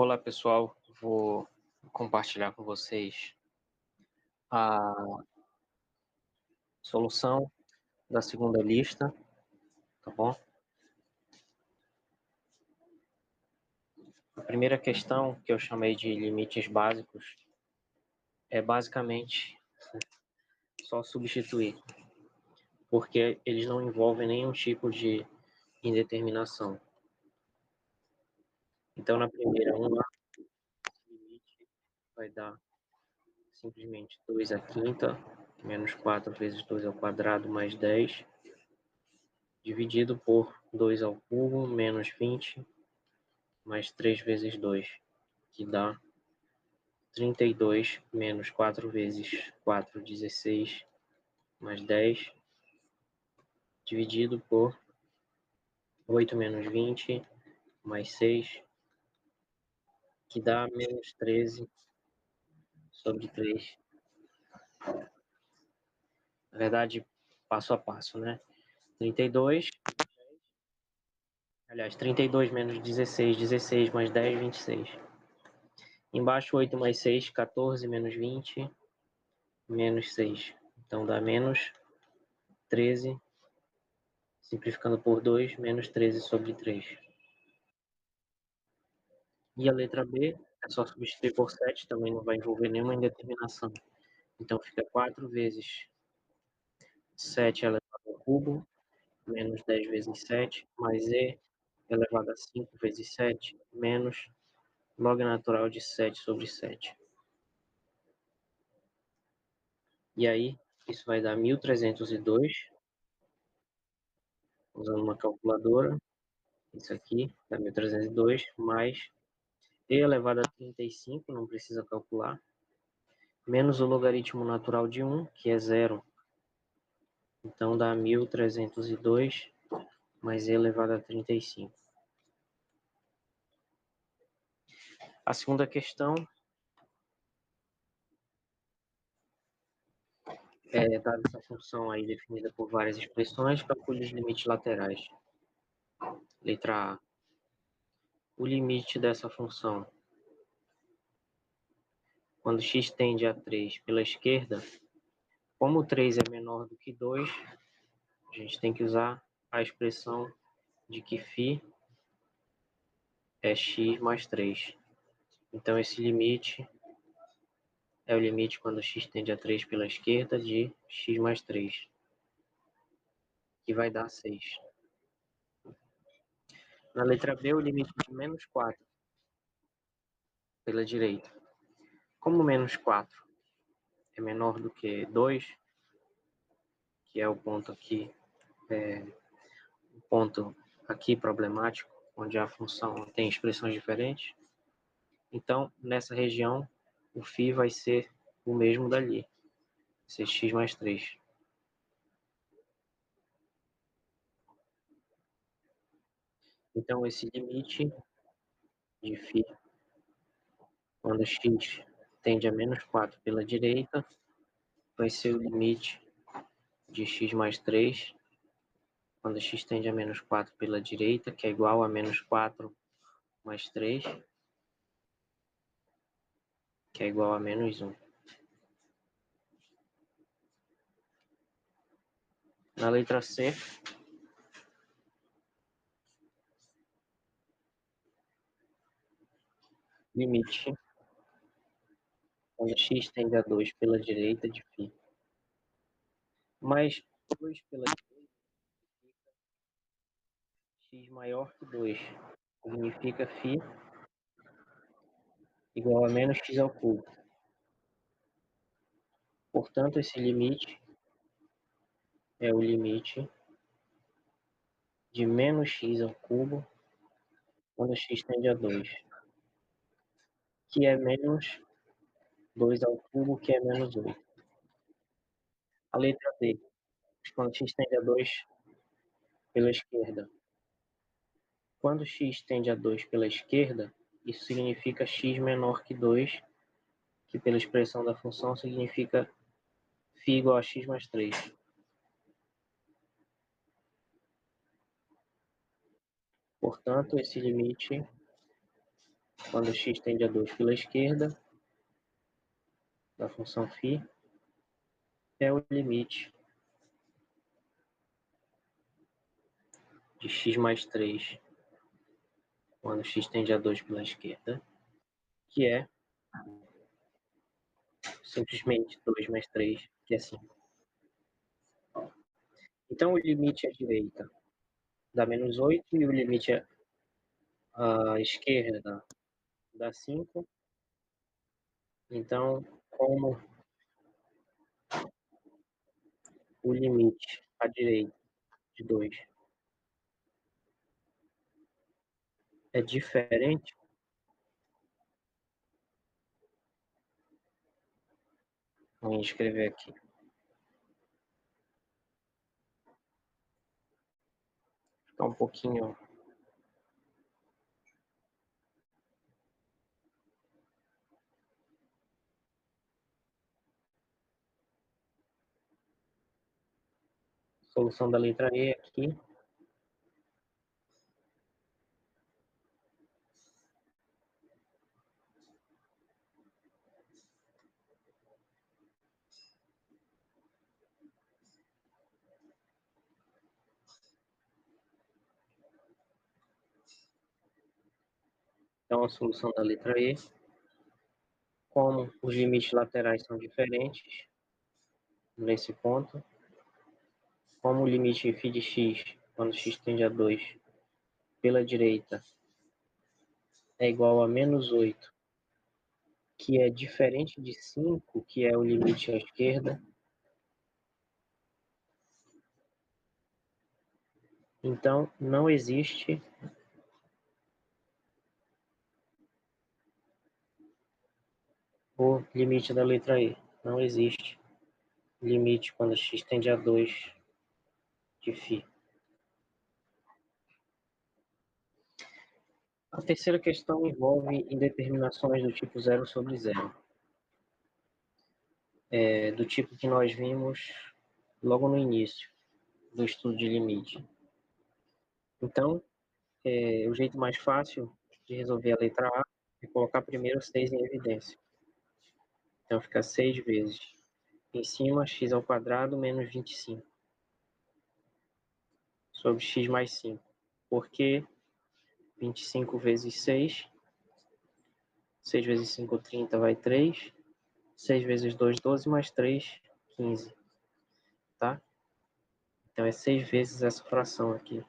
Olá pessoal, vou compartilhar com vocês a solução da segunda lista, tá bom? A primeira questão, que eu chamei de limites básicos, é basicamente só substituir, porque eles não envolvem nenhum tipo de indeterminação. Então na primeira, esse limite vai dar simplesmente 2 à quinta, menos 4 vezes 2 ao quadrado, mais 10, dividido por 2 ao cubo, menos 20, mais 3 vezes 2, que dá 32 menos 4 vezes 4, 16, mais 10, dividido por 8 menos 20, mais 6, que dá menos 13 sobre 3. Na verdade, passo a passo, né? 32, aliás, 32 menos 16, 16 mais 10, 26. Embaixo, 8 mais 6, 14 menos 20, menos 6. Então dá menos 13, simplificando por 2, menos 13 sobre 3. E a letra B é só substituir por 7, também não vai envolver nenhuma indeterminação. Então fica 4 vezes 7 elevado ao cubo, menos 10 vezes 7, mais e elevado a 5 vezes 7, menos log natural de 7 sobre 7. E aí, isso vai dar 1.302, usando uma calculadora. Isso aqui dá 1.302, mais e elevado a 35, não precisa calcular, menos o logaritmo natural de 1, que é 0. Então dá 1.302 mais e elevado a 35. A segunda questão é, dada essa função aí definida por várias expressões, calcule os limites laterais. Letra A. O limite dessa função, quando x tende a 3 pela esquerda, como 3 é menor do que 2, a gente tem que usar a expressão de que φ é x mais 3. Então esse limite é o limite quando x tende a 3 pela esquerda de x mais 3, que vai dar 6. Na letra B, o limite de menos 4 pela direita. Como menos 4 é menor do que 2, que é o ponto aqui problemático, onde a função tem expressões diferentes, então nessa região o φ vai ser o mesmo dali, ser x mais 3. Então esse limite de φ, quando x tende a menos 4 pela direita, vai ser o limite de x mais 3, quando x tende a menos 4 pela direita, que é igual a menos 4 mais 3, que é igual a menos 1. Na letra C, limite quando x tende a 2 pela direita de φ. Mas 2 pela direita significa x maior que 2. Significa φ igual a menos x ao cubo. Portanto, esse limite é o limite de menos x ao cubo quando x tende a 2, que é menos 2 ao cubo, que é menos 8. A letra D, quando x tende a 2 pela esquerda. Quando x tende a 2 pela esquerda, isso significa x menor que 2, que pela expressão da função significa φ igual a x mais 3. Portanto, esse limite quando x tende a 2 pela esquerda da função φ é o limite de x mais 3 quando x tende a 2 pela esquerda, que é simplesmente 2 mais 3, que é 5. Então, o limite à direita dá menos 8 e o limite à esquerda dá 5. Então, como o limite à direita de 2 é diferente, vou escrever aqui. Ficar um pouquinho solução da letra E aqui. Então, a solução da letra E, como os limites laterais são diferentes, nesse ponto, como o limite φ de x, quando x tende a 2, pela direita, é igual a menos 8, que é diferente de 5, que é o limite à esquerda. Então, não existe o limite da letra E. Não existe limite quando x tende a 2 de φ. A terceira questão envolve indeterminações do tipo 0 sobre 0. Do tipo que nós vimos logo no início do estudo de limite. Então, o jeito mais fácil de resolver a letra A é colocar primeiro 6 em evidência. Então, fica 6 vezes em cima x ao quadrado menos 25 sobre x mais 5. Porque 25 vezes 6, 6 vezes 5, 30, vai 3. 6 vezes 2, 12, mais 3, 15. Tá? Então, é 6 vezes essa fração aqui.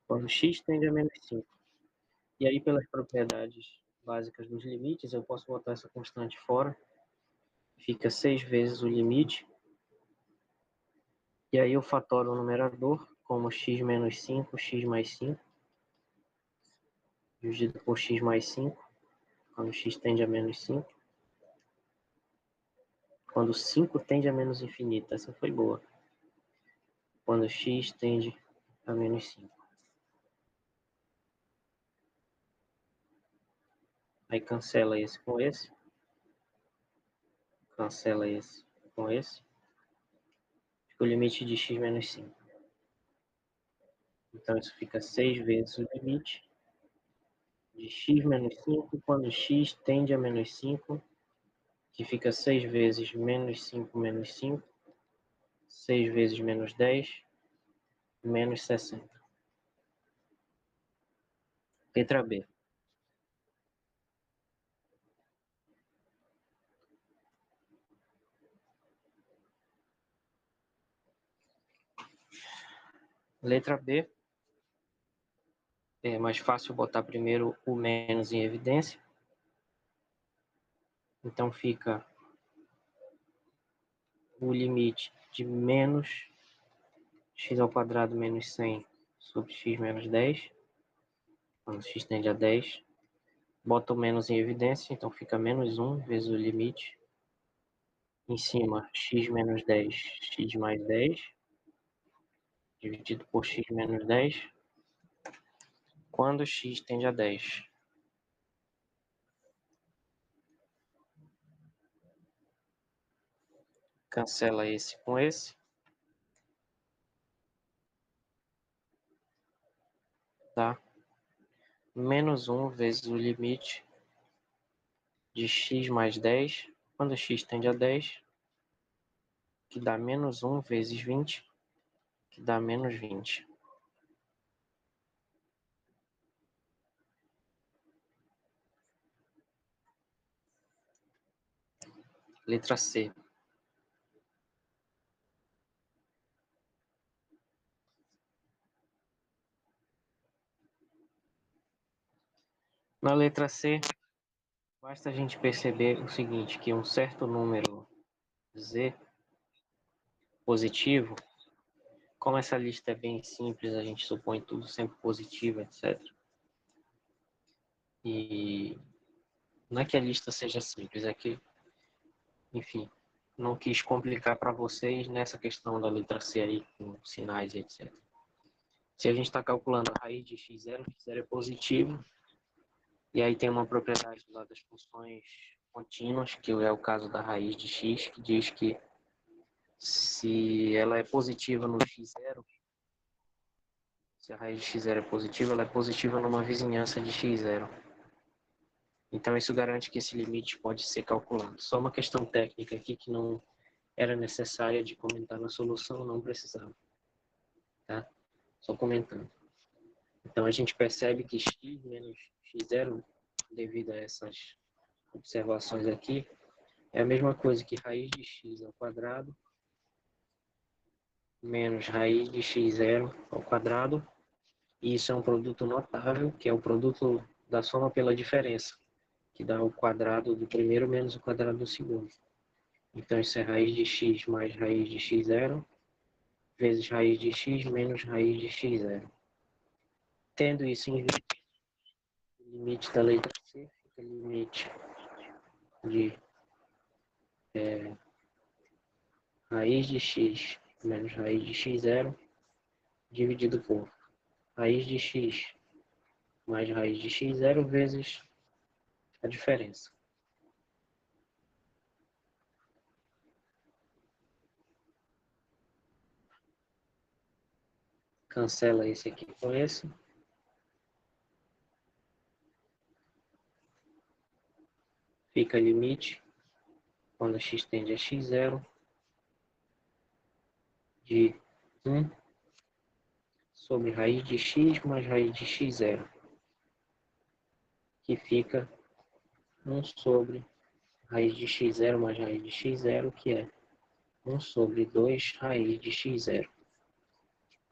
Quando x tende a menos 5. E aí, pelas propriedades básicas dos limites, eu posso botar essa constante fora. Fica 6 vezes o limite. E aí eu fatoro o numerador como x menos 5, x mais 5, dividido por x mais 5, quando x tende a menos 5. Quando 5 tende a menos infinito, essa foi boa. Quando x tende a menos 5. Aí cancela esse com esse. Cancela esse com esse. Fica o limite de x menos 5. Então isso fica 6 vezes o limite de x menos 5 quando x tende a menos 5, que fica 6 vezes menos 5 menos 5, 6 vezes menos 10, menos 60. Letra B. Letra B. É mais fácil botar primeiro o menos em evidência. Então fica o limite de menos x ao quadrado menos 100 sobre x menos 10, quando x tende a 10. Bota o menos em evidência, então fica menos 1 vezes o limite. Em cima, x menos 10, x mais 10, dividido por x menos 10, quando x tende a 10. Cancela esse com esse. dá menos 1 vezes o limite de x mais 10, quando x tende a 10, que dá menos 1 vezes 20, que dá menos 20. Letra C. Na letra C, basta a gente perceber o seguinte, que um certo número Z positivo, como essa lista é bem simples, a gente supõe tudo sempre positivo, etc. E não é que a lista seja simples, é que, enfim, não quis complicar para vocês nessa questão da letra C aí, com sinais e etc. Se a gente está calculando a raiz de x0 é positivo, e aí tem uma propriedade lá das funções contínuas, que é o caso da raiz de x, que diz que se ela é positiva no x0, se a raiz de x0 é positiva, ela é positiva numa vizinhança de x0. Então isso garante que esse limite pode ser calculado. Só uma questão técnica aqui que não era necessária de comentar na solução, não precisava. Tá? Só comentando. Então a gente percebe que x menos x0, devido a essas observações aqui, é a mesma coisa que raiz de x ao quadrado menos raiz de x0 ao quadrado. E isso é um produto notável, que é o produto da soma pela diferença, que dá o quadrado do primeiro menos o quadrado do segundo. Então isso é raiz de x mais raiz de x0 vezes raiz de x menos raiz de x0. Tendo isso em vista, o limite da letra C fica limite de raiz de x menos raiz de x0 dividido por raiz de x mais raiz de x0 vezes a diferença. Cancela esse aqui com esse. Fica limite, quando x tende a x0, de 1 sobre raiz de x mais raiz de x0, que fica 1 sobre raiz de x0 mais raiz de x0, que é 1 sobre 2 raiz de x0.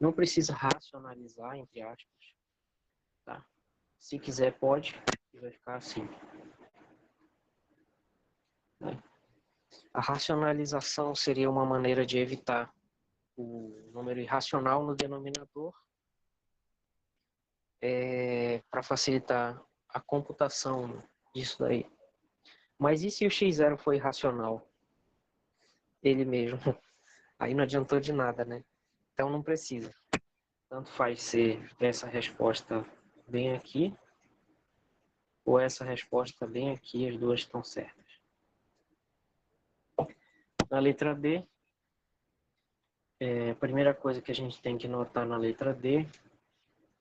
Não precisa racionalizar, entre aspas, tá? Se quiser pode, e vai ficar assim. A racionalização seria uma maneira de evitar o número irracional no denominador, para facilitar a computação disso daí. Mas e se o x0 foi irracional? Ele mesmo. Aí não adiantou de nada, né? Então não precisa. Tanto faz ser essa resposta bem aqui, ou essa resposta bem aqui, as duas estão certas. Na letra D, a primeira coisa que a gente tem que notar na letra D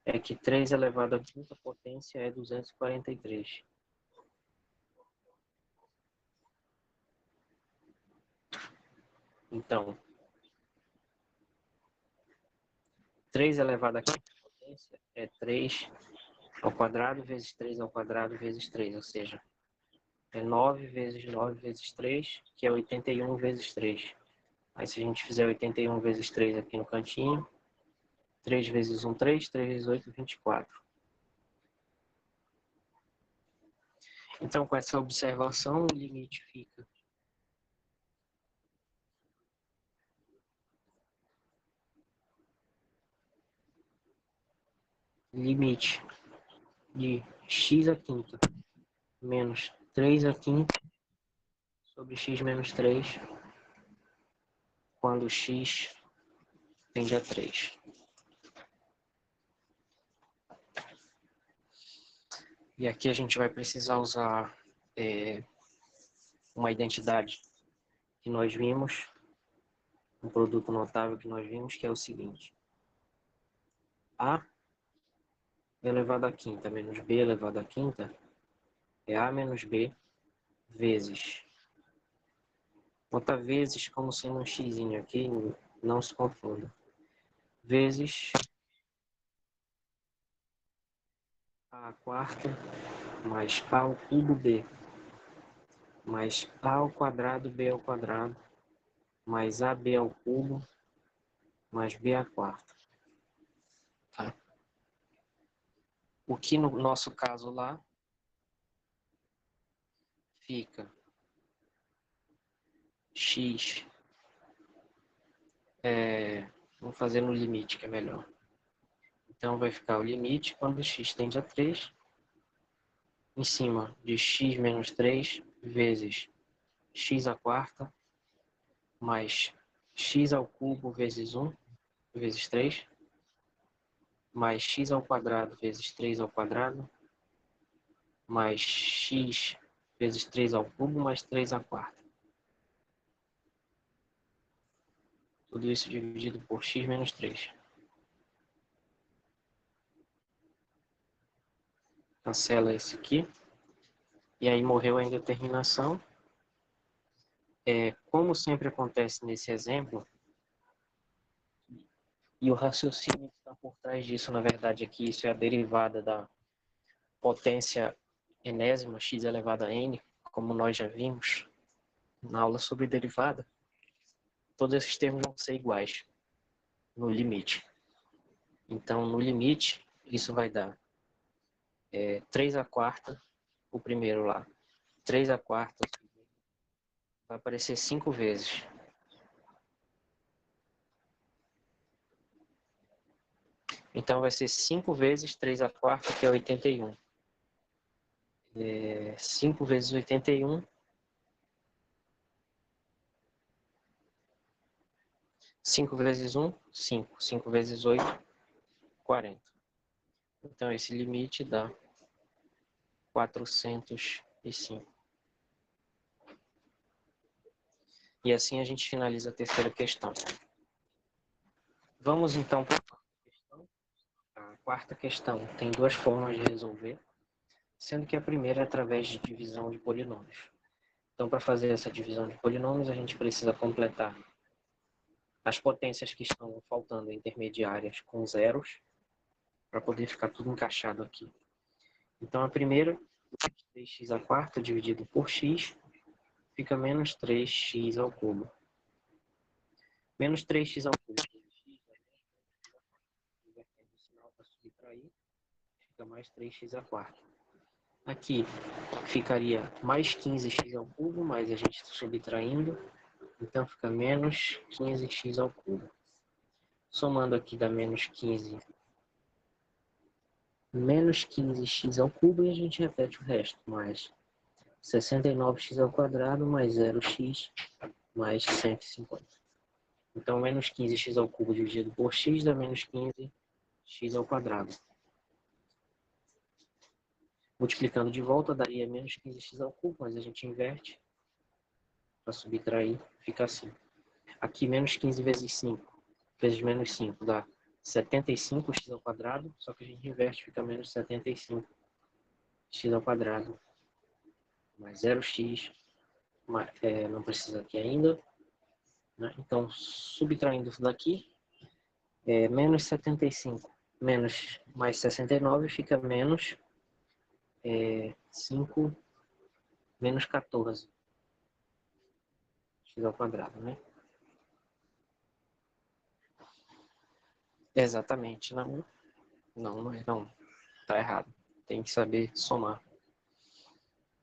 é que 3 elevado à quinta potência é 243. Então, 3 elevado à quinta potência é 3 ao quadrado vezes 3 ao quadrado vezes 3, ou seja, é 9 vezes 9 vezes 3, que é 81 vezes 3. Aí se a gente fizer 81 vezes 3 aqui no cantinho, 3 vezes 1, 3, 3 vezes 8, 24. Então, com essa observação, o limite fica limite de x à quinta menos 3 à quinta sobre x menos 3, quando x tende a 3. E aqui a gente vai precisar usar uma identidade que nós vimos, um produto notável que nós vimos, que é o seguinte. A elevado à quinta menos b elevado à quinta é a menos b vezes. Botar vezes como sendo um x aqui, não se confunda. Vezes a quarta mais a ao cubo b mais a ao quadrado b ao quadrado mais ab ao cubo mais b à quarta. Tá? O que no nosso caso lá fica x, vamos fazer no limite que é melhor. Então vai ficar o limite quando x tende a 3, em cima de x menos 3 vezes x à quarta mais x ao cubo vezes 1 vezes 3 mais x ao quadrado vezes 3 ao quadrado mais x vezes 3 ao cubo mais 3 à quarta. Tudo isso dividido por x menos 3. Cancela esse aqui. E aí morreu a indeterminação. Como sempre acontece nesse exemplo, e o raciocínio que está por trás disso, na verdade, aqui, isso é a derivada da potência enésima, x elevado a n, como nós já vimos na aula sobre derivada. Todos esses termos vão ser iguais no limite. Então, no limite, isso vai dar 3 à quarta, o primeiro lá. 3 à quarta, vai aparecer 5 vezes. Então, vai ser 5 vezes 3 à quarta, que é 81. 5 vezes 81. 5 vezes 1, 5. 5 vezes 8, 40. Então, esse limite dá 405. E assim a gente finaliza a terceira questão. Vamos então para a quarta questão. A quarta questão tem duas formas de resolver, sendo que a primeira é através de divisão de polinômios. Então, para fazer essa divisão de polinômios, a gente precisa completar as potências que estão faltando intermediárias com zeros, para poder ficar tudo encaixado aqui. Então, a primeira, 3x à quarta dividido por x, fica menos 3x ao cubo. Menos 3x ao cubo. Invertendo o sinal para subtrair, fica mais 3x à quarta. Aqui ficaria mais 15x ao cubo, mas a gente subtraindo, então fica menos 15x ao cubo. Somando aqui dá menos 15x ao cubo, e a gente repete o resto, mais 69x ao quadrado mais 0x mais 150. Então, menos 15x ao cubo dividido por x dá menos 15x ao quadrado. Multiplicando de volta daria menos 15x ao cubo, mas a gente inverte para subtrair, fica assim. Aqui menos 15 vezes 5 vezes menos 5 dá 75x ao quadrado, só que a gente inverte, fica menos 75x ao quadrado mais 0x, não precisa aqui ainda, né? Então, subtraindo isso daqui, menos 75 menos mais 69 fica menos 5 menos 14 x ao quadrado, né? Exatamente, não, não, tá errado. Tem que saber somar.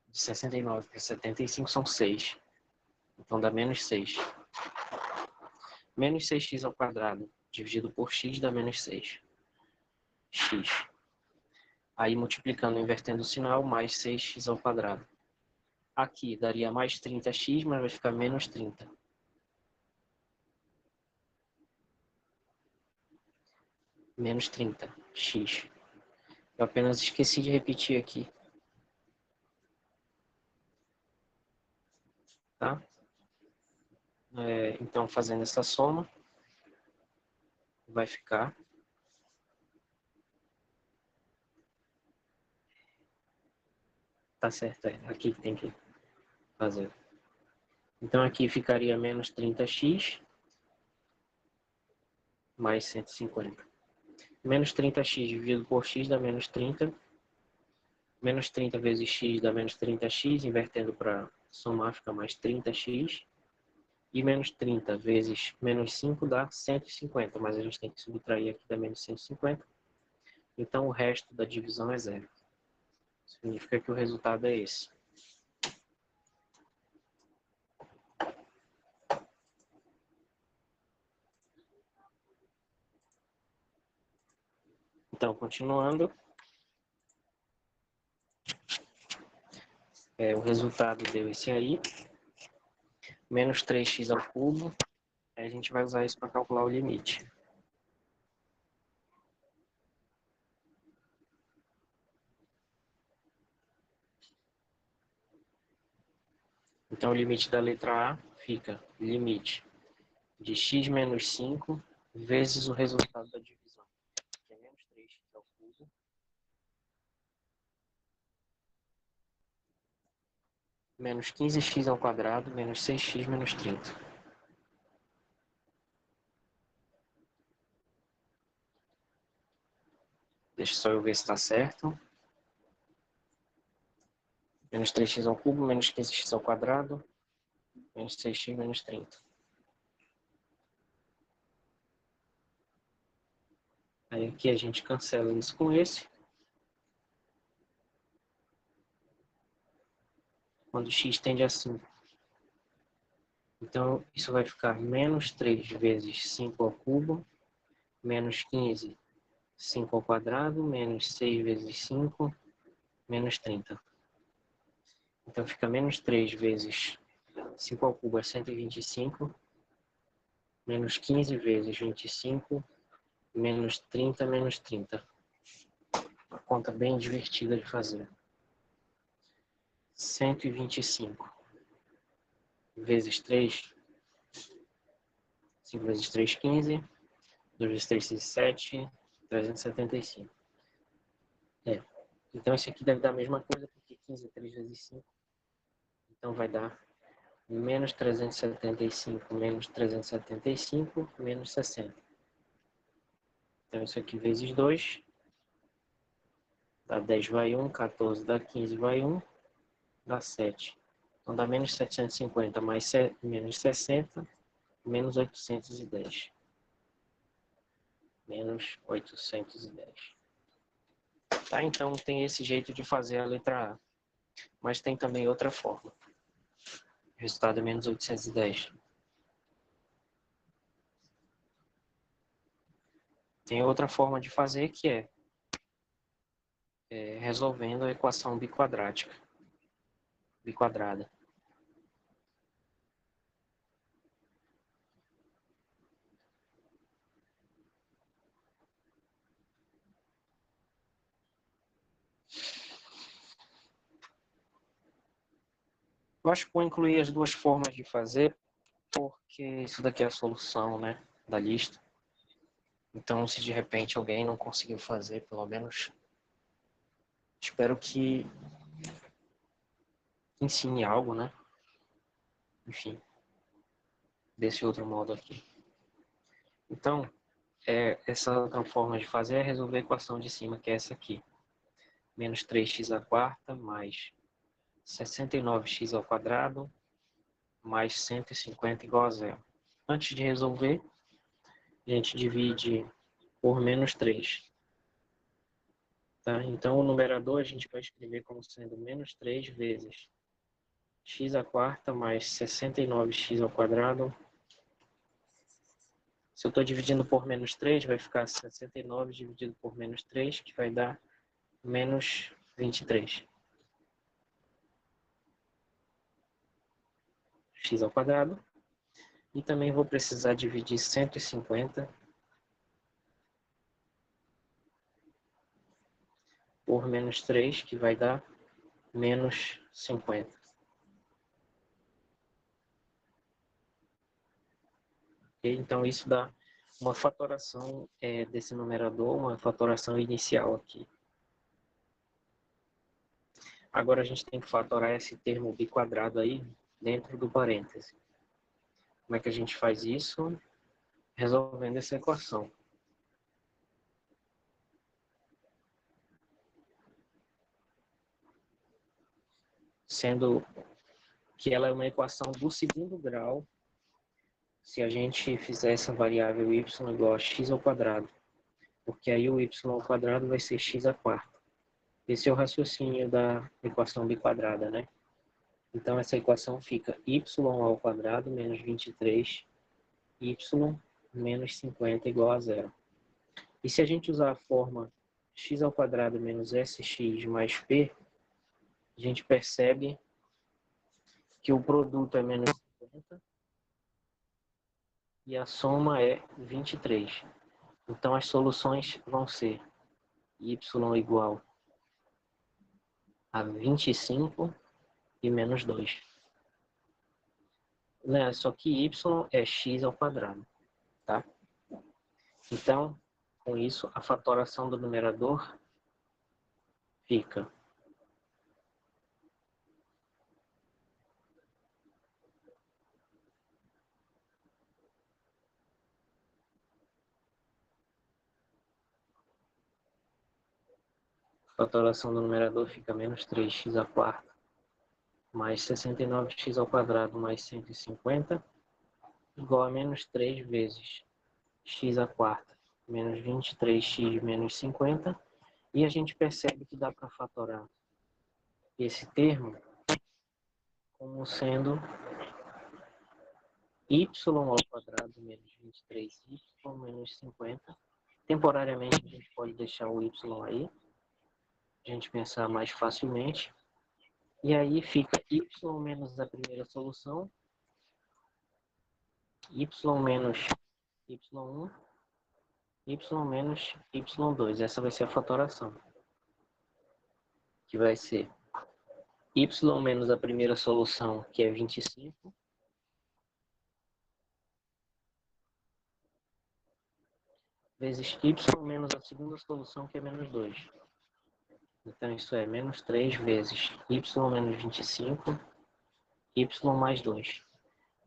De 69 para 75 são 6. Então dá menos 6. Menos 6x ao quadrado dividido por x dá menos 6. X. Aí multiplicando, invertendo o sinal, mais 6x ao quadrado. Aqui daria mais 30x, mas vai ficar menos 30. Menos 30x. Eu apenas esqueci de repetir aqui. Tá? Então, fazendo essa soma, vai ficar Tá certo, é aqui que tem que fazer. Então aqui ficaria menos 30x mais 150. Menos 30x dividido por x dá menos 30. Menos 30 vezes x dá menos 30x, invertendo para somar fica mais 30x. E menos 30 vezes menos 5 dá 150, mas a gente tem que subtrair aqui da menos 150. Então o resto da divisão é zero. Significa que o resultado é esse. Então, continuando, o resultado deu esse aí, menos 3x ao cubo. Aí a gente vai usar isso para calcular o limite. Então, o limite da letra A fica limite de x menos 5 vezes o resultado da divisão, que é menos 3x ao cubo, menos 15x ao quadrado, menos 6x menos 30. Deixa só eu ver se está certo. Menos 3x ao cubo, menos 15x ao quadrado, menos 6x menos 30. Aí aqui a gente cancela isso com esse. Quando x tende a 5. Então, isso vai ficar menos 3 vezes 5 ao cubo, menos 15, 5 ao quadrado, menos 6 vezes 5, menos 30. Então, fica menos 3 vezes 5 ao cubo é 125, menos 15 vezes 25, menos 30, menos 30. Uma conta bem divertida de fazer. 125 vezes 3, 5 vezes 3, 15, 2 vezes 3, 6, 7, 375. Então, esse aqui deve dar a mesma coisa, porque 15 é 3 vezes 5. Então, vai dar menos 375 menos 375 menos 60. Então, isso aqui vezes 2 dá 10 vai 1, 14 dá 15 vai 1, dá 7. Então, dá menos 750 mais menos 60, menos 810. Menos 810. Tá? Então, tem esse jeito de fazer a letra A. Mas tem também outra forma. O resultado é menos 810. Tem outra forma de fazer que é resolvendo a equação biquadrática. Biquadrada. Eu acho que vou incluir as duas formas de fazer, porque isso daqui é a solução, né, da lista. Então, se de repente alguém não conseguiu fazer, pelo menos espero que ensine algo, né? Enfim, desse outro modo aqui. Então, essa outra forma de fazer é resolver a equação de cima, que é essa aqui. Menos 3x à quarta mais 69x ao quadrado mais 150 igual a zero. Antes de resolver, a gente divide por menos 3. Tá? Então, o numerador a gente vai escrever como sendo menos 3 vezes x à quarta mais 69x ao quadrado. Se eu estou dividindo por menos 3, vai ficar 69 dividido por menos 3, que vai dar menos 23. X ao quadrado. E também vou precisar dividir 150 por menos 3, que vai dar menos 50. Então, isso dá uma fatoração desse numerador, uma fatoração inicial aqui. Agora a gente tem que fatorar esse termo biquadrado aí dentro do parêntese. Como é que a gente faz isso? Resolvendo essa equação. Sendo que ela é uma equação do segundo grau, se a gente fizer essa variável y igual a x ao quadrado, porque aí o y ao quadrado vai ser x à quarta. Esse é o raciocínio da equação biquadrada, né? Então essa equação fica y ao quadrado menos 23, y menos 50 igual a zero. E se a gente usar a forma x ao quadrado menos sx mais p, a gente percebe que o produto é menos 50 e a soma é 23. Então as soluções vão ser y igual a 25 e menos 2. Né? Só que y é x ao quadrado, tá? Então, com isso, a fatoração do numerador fica fatoração do numerador fica menos 3x à quarta mais 69x ao quadrado mais 150 igual a menos 3 vezes x à quarta menos 23x menos 50. E a gente percebe que dá para fatorar esse termo como sendo y ao quadrado menos 23y menos 50. Temporariamente a gente pode deixar o y aí, a gente pensar mais facilmente. E aí fica y menos a primeira solução, y menos y1, y menos y2. Essa vai ser a fatoração, que vai ser y menos a primeira solução, que é 25, vezes y menos a segunda solução, que é menos 2. Então isso é menos 3 vezes y menos 25, y mais 2.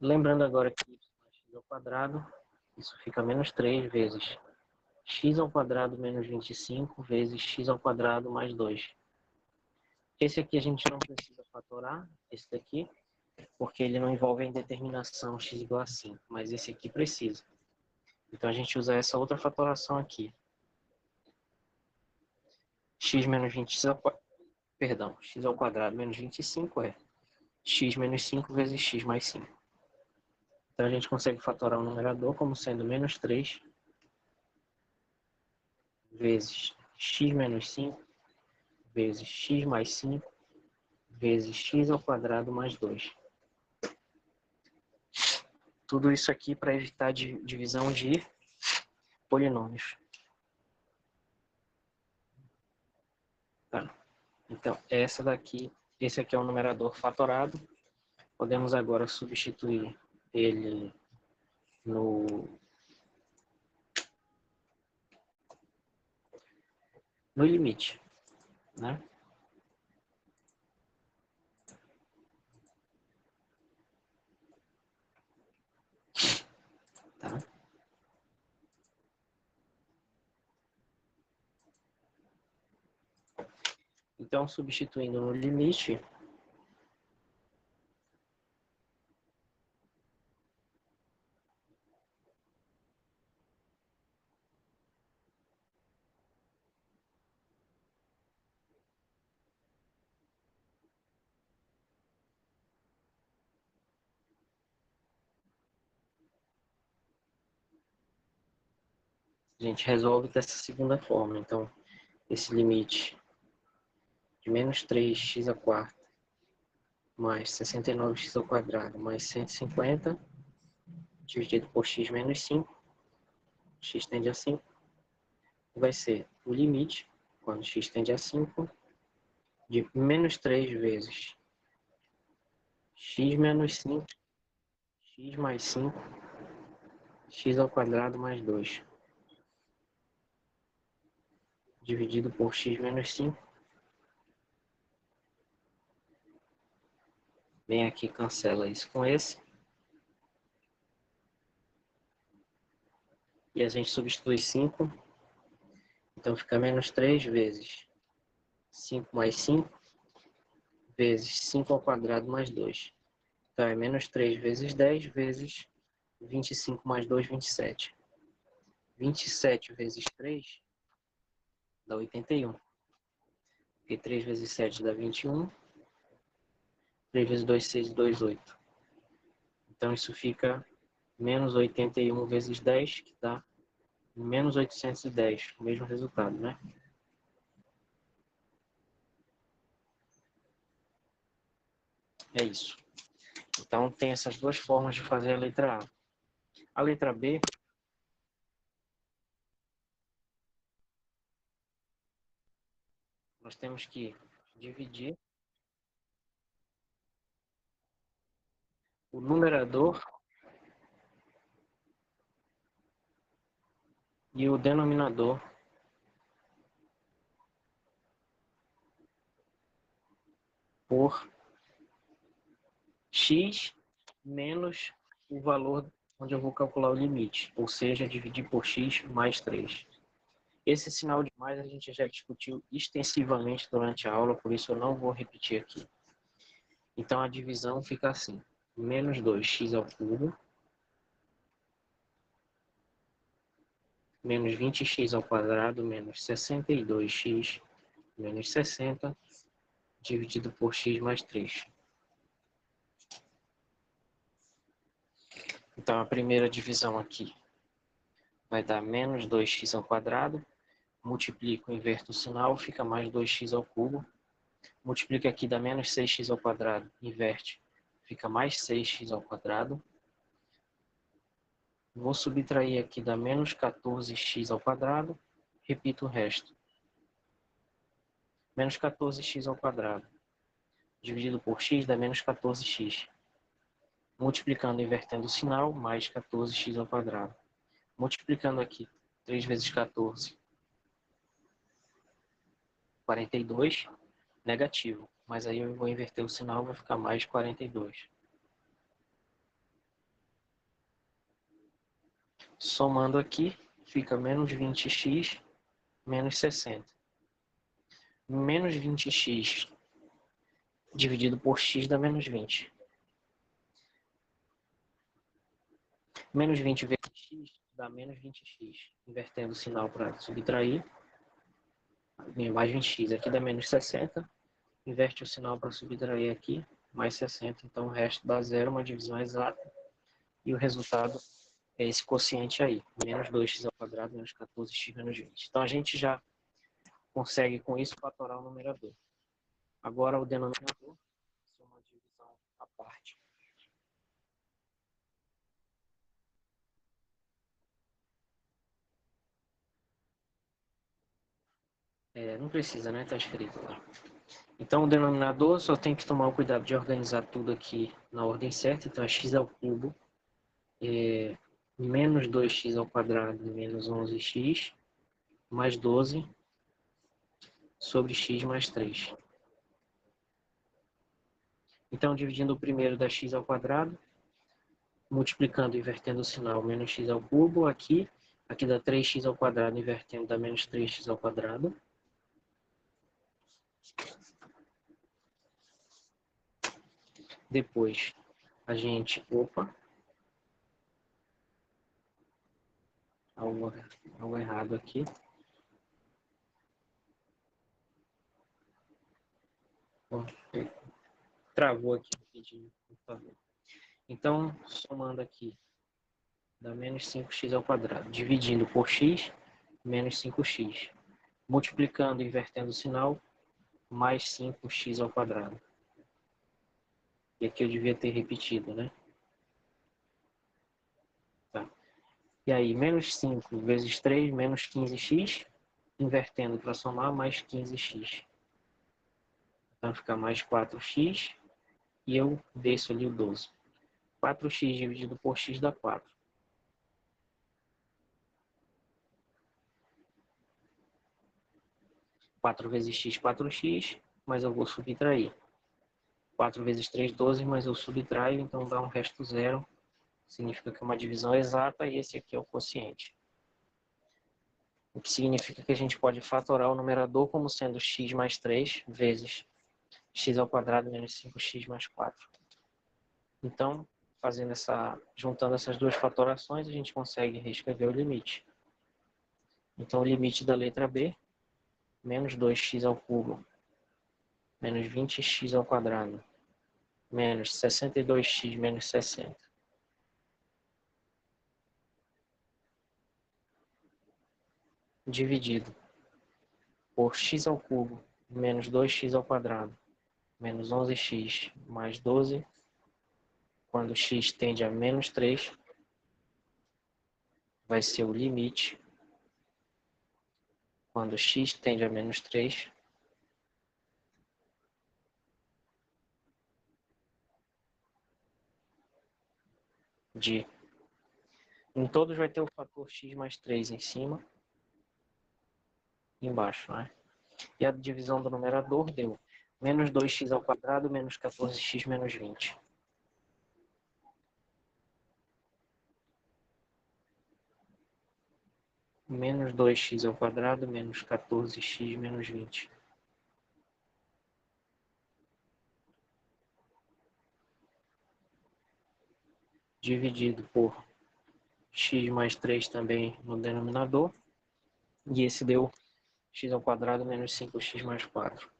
Lembrando agora que y é x ao quadrado, isso fica menos 3 vezes x ao quadrado menos 25 vezes x ao quadrado mais 2. Esse aqui a gente não precisa fatorar, esse daqui, porque ele não envolve a indeterminação x igual a 5, mas esse aqui precisa. Então a gente usa essa outra fatoração aqui. X menos 20, x ao quadrado menos 25 é x menos 5 vezes x mais 5. Então a gente consegue fatorar o numerador como sendo menos 3 vezes x menos 5 vezes x mais 5 vezes x ao quadrado mais 2. Tudo isso aqui para evitar divisão de polinômios. Tá. Então, esse aqui é o numerador fatorado. Podemos agora substituir ele no limite, né? Tá? Então, substituindo no limite, a gente resolve dessa segunda forma. Então, esse limite de menos 3x à quarta mais 69x ao quadrado mais 150 dividido por x menos 5, x tende a 5, vai ser o limite, quando x tende a 5, de menos 3 vezes x menos 5, x mais 5, x ao quadrado mais 2, dividido por x menos 5, Vem aqui, cancela isso com esse. E a gente substitui 5. Então fica menos 3 vezes 5 mais 5, vezes 5 ao quadrado mais 2. Então é menos 3 vezes 10 vezes 25 mais 2, 27. 27 vezes 3 dá 81. Porque 3 vezes 7 dá 21. 3 vezes 2, 6, 2, 8. Então isso fica menos 81 vezes 10, que dá menos 810, o mesmo resultado, né? É isso. Então tem essas duas formas de fazer a letra A. A letra B, nós temos que dividir o numerador e o denominador por x menos o valor onde eu vou calcular o limite, ou seja, dividir por x mais 3. Esse sinal de mais a gente já discutiu extensivamente durante a aula, por isso eu não vou repetir aqui. Então a divisão fica assim: menos 2x ao cubo, menos 20x ao quadrado, menos 62x, menos 60, dividido por x mais 3. Então a primeira divisão aqui vai dar menos 2x ao quadrado, multiplico, inverto o sinal, fica mais 2x ao cubo. Multiplica aqui, dá menos 6x ao quadrado, inverte, fica mais 6x ao quadrado. Vou subtrair aqui, dá menos 14x ao quadrado, repito o resto. Menos 14x ao quadrado, dividido por x dá menos 14x. Multiplicando, invertendo o sinal, mais 14x ao quadrado. Multiplicando aqui, 3 vezes 14, 42, negativo. Mas aí eu vou inverter o sinal, vai ficar mais 42. Somando aqui, fica menos 20x, menos 60. Menos 20x dividido por x dá menos 20. Menos 20 vezes x dá menos 20x. Invertendo o sinal para subtrair, mais 20x. Aqui dá menos 60. Inverte o sinal para subtrair aqui, mais 60. Então o resto dá zero, uma divisão exata. E o resultado é esse quociente aí. Menos 2x ao quadrado, menos 14x, menos 20. Então a gente já consegue com isso fatorar o numerador. Agora o denominador, isso é uma divisão à parte. Não precisa, né? Tá escrito lá. Então o denominador só tem que tomar o cuidado de organizar tudo aqui na ordem certa. Então é x ao cubo, menos 2x ao quadrado, menos 11x, mais 12 sobre x mais 3. Então dividindo o primeiro da x ao quadrado, multiplicando e invertendo o sinal, menos x ao cubo, aqui dá 3x ao quadrado, invertendo dá menos 3x ao quadrado. Depois a gente, algo errado aqui. Bom, travou aqui rapidinho, por favor. Então, somando aqui, dá menos 5x ao quadrado. Dividindo por x, menos 5x. Multiplicando e invertendo o sinal, mais 5x ao quadrado. E aqui eu devia ter repetido, né? Tá. E aí, menos 5 vezes 3, menos 15x. Invertendo para somar, mais 15x. Então fica mais 4x. E eu desço ali o 12. 4x dividido por x dá 4. 4 vezes x, 4x, mas eu vou subtrair. 4 vezes 3, 12, mas eu subtraio, então dá um resto zero. Significa que é uma divisão exata e esse aqui é o quociente. O que significa que a gente pode fatorar o numerador como sendo x mais 3 vezes x ao quadrado menos 5x mais 4. Então, juntando essas duas fatorações, a gente consegue reescrever o limite. Então, o limite da letra B, menos 2x ao cubo, menos 20x ao quadrado, menos 62x menos 60. Dividido por x ao cubo, menos 2x ao quadrado, menos 11x mais 12, quando x tende a menos 3, vai ser o limite, quando x tende a menos 3, de... Em todos vai ter o fator x mais 3 em cima e embaixo, né? E a divisão do numerador deu menos 2x ao quadrado menos 14x menos 20. Menos 2x ao quadrado menos 14x menos 20. Dividido por x mais 3 também no denominador. E esse deu x ao quadrado menos 5x mais 4.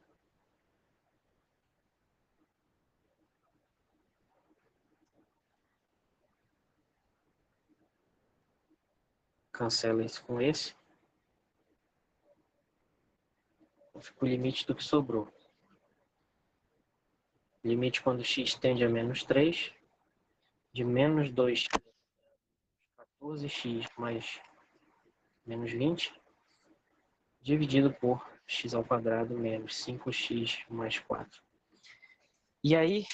Cancela esse com esse. Fica o limite do que sobrou. Limite quando x tende a menos 3, de menos 2x, 14x mais menos 20, dividido por x ao quadrado menos 5x mais 4. E aí,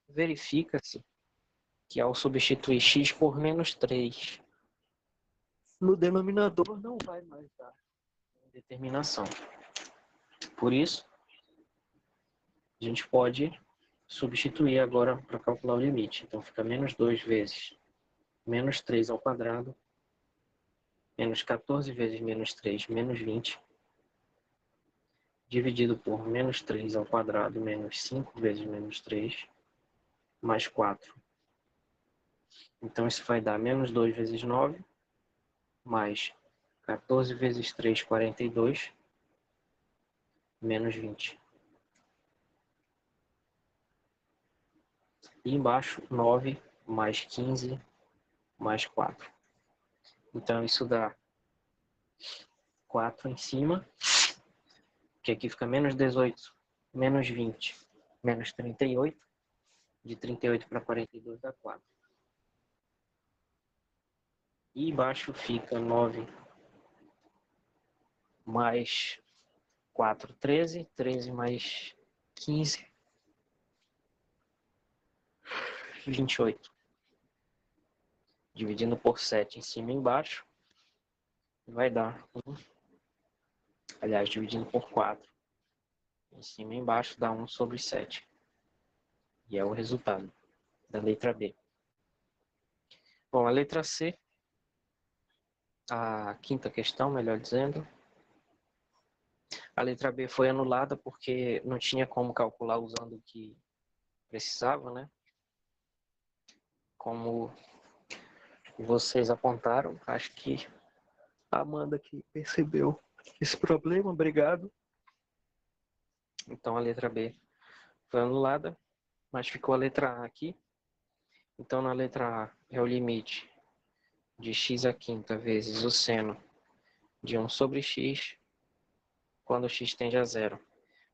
verifica-se que ao substituir x por menos 3, no denominador não vai mais dar determinação. Por isso, a gente pode substituir agora para calcular o limite. Então, fica menos 2 vezes menos 3 ao quadrado, menos 14 vezes menos 3, menos 20, dividido por menos 3 ao quadrado, menos 5 vezes menos 3, mais 4. Então, isso vai dar menos 2 vezes 9, mais 14 vezes 3, 42, menos 20. E embaixo, 9 mais 15 mais 4. Então, isso dá 4 em cima, que aqui fica menos 18, menos 20, menos 38. De 38 para 42 dá 4. E embaixo fica 9 mais 4, 13. 13 mais 15, 28. Dividindo por 7 em cima e embaixo, vai dar 1. Aliás, dividindo por 4 em cima e embaixo, dá 1 sobre 7. E é o resultado da letra B. Bom, a letra C, a quinta questão, melhor dizendo. A letra B foi anulada porque não tinha como calcular usando o que precisava, né? Como vocês apontaram, acho que a Amanda aqui percebeu esse problema, obrigado. Então a letra B foi anulada, mas ficou a letra A aqui. Então na letra A é o limite de x à quinta vezes o seno de 1 sobre x, quando x tende a zero.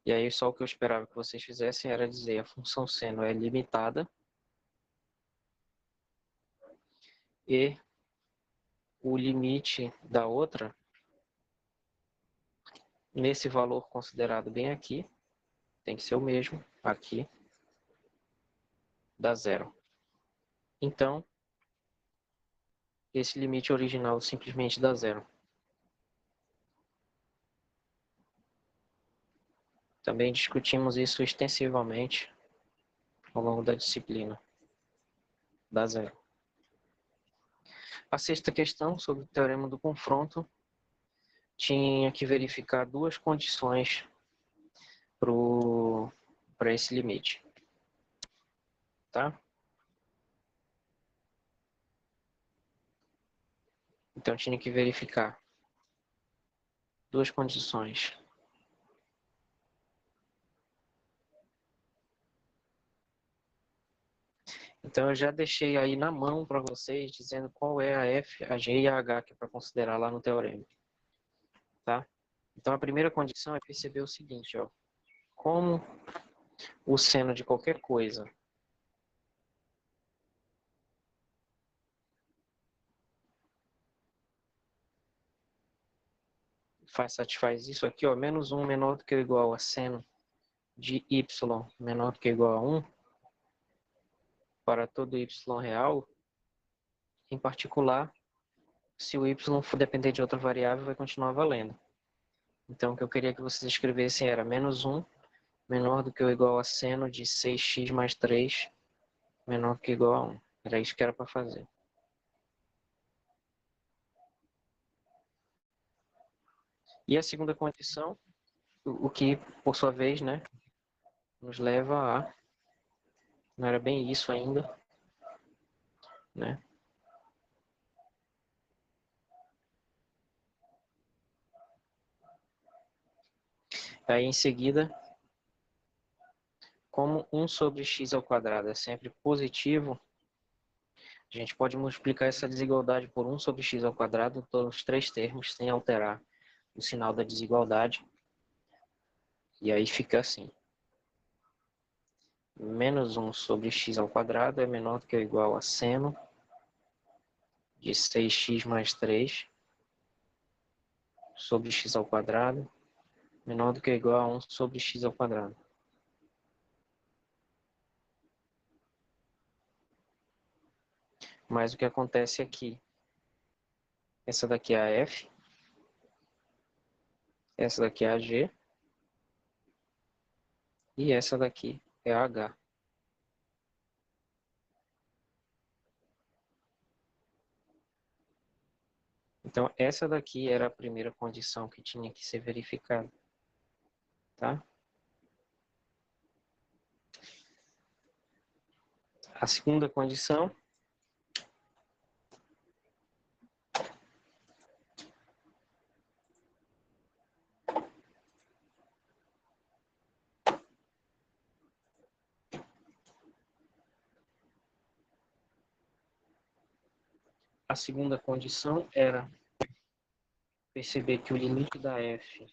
E aí só o que eu esperava que vocês fizessem era dizer a função seno é limitada e o limite da outra, nesse valor considerado bem aqui, tem que ser o mesmo aqui, dá zero. Então, esse limite original simplesmente dá zero. Também discutimos isso extensivamente ao longo da disciplina. Dá 0. A sexta questão, sobre o teorema do confronto, tinha que verificar duas condições para esse limite. Tá? Então, tinha que verificar duas condições. Então, eu já deixei aí na mão para vocês, dizendo qual é a F, a G e a H que é para considerar lá no teorema. Tá? Então, a primeira condição é perceber o seguinte, ó. Como o seno de qualquer coisa satisfaz isso aqui, ó, menos 1 menor do que ou igual a seno de y menor do que ou igual a 1, para todo y real, em particular, se o y for depender de outra variável, vai continuar valendo. Então, o que eu queria que vocês escrevessem era menos 1 menor do que ou igual a seno de 6x mais 3 menor do que ou igual a 1. Era isso que era para fazer. E a segunda condição, o que, por sua vez, né, nos leva a... Não era bem isso ainda, né? Aí, em seguida, como 1 sobre x ao quadrado é sempre positivo, a gente pode multiplicar essa desigualdade por 1 sobre x ao quadrado em todos os três termos, sem alterar o sinal da desigualdade. E aí fica assim. Menos 1 sobre x ao quadrado é menor do que ou igual a seno de 6x mais 3 sobre x ao quadrado, menor do que ou igual a 1 sobre x ao quadrado. Mas o que acontece aqui? Essa daqui é a F, essa daqui é a G, e essa daqui é a H. Então, essa daqui era a primeira condição que tinha que ser verificada. Tá? A segunda condição era perceber que o limite da f,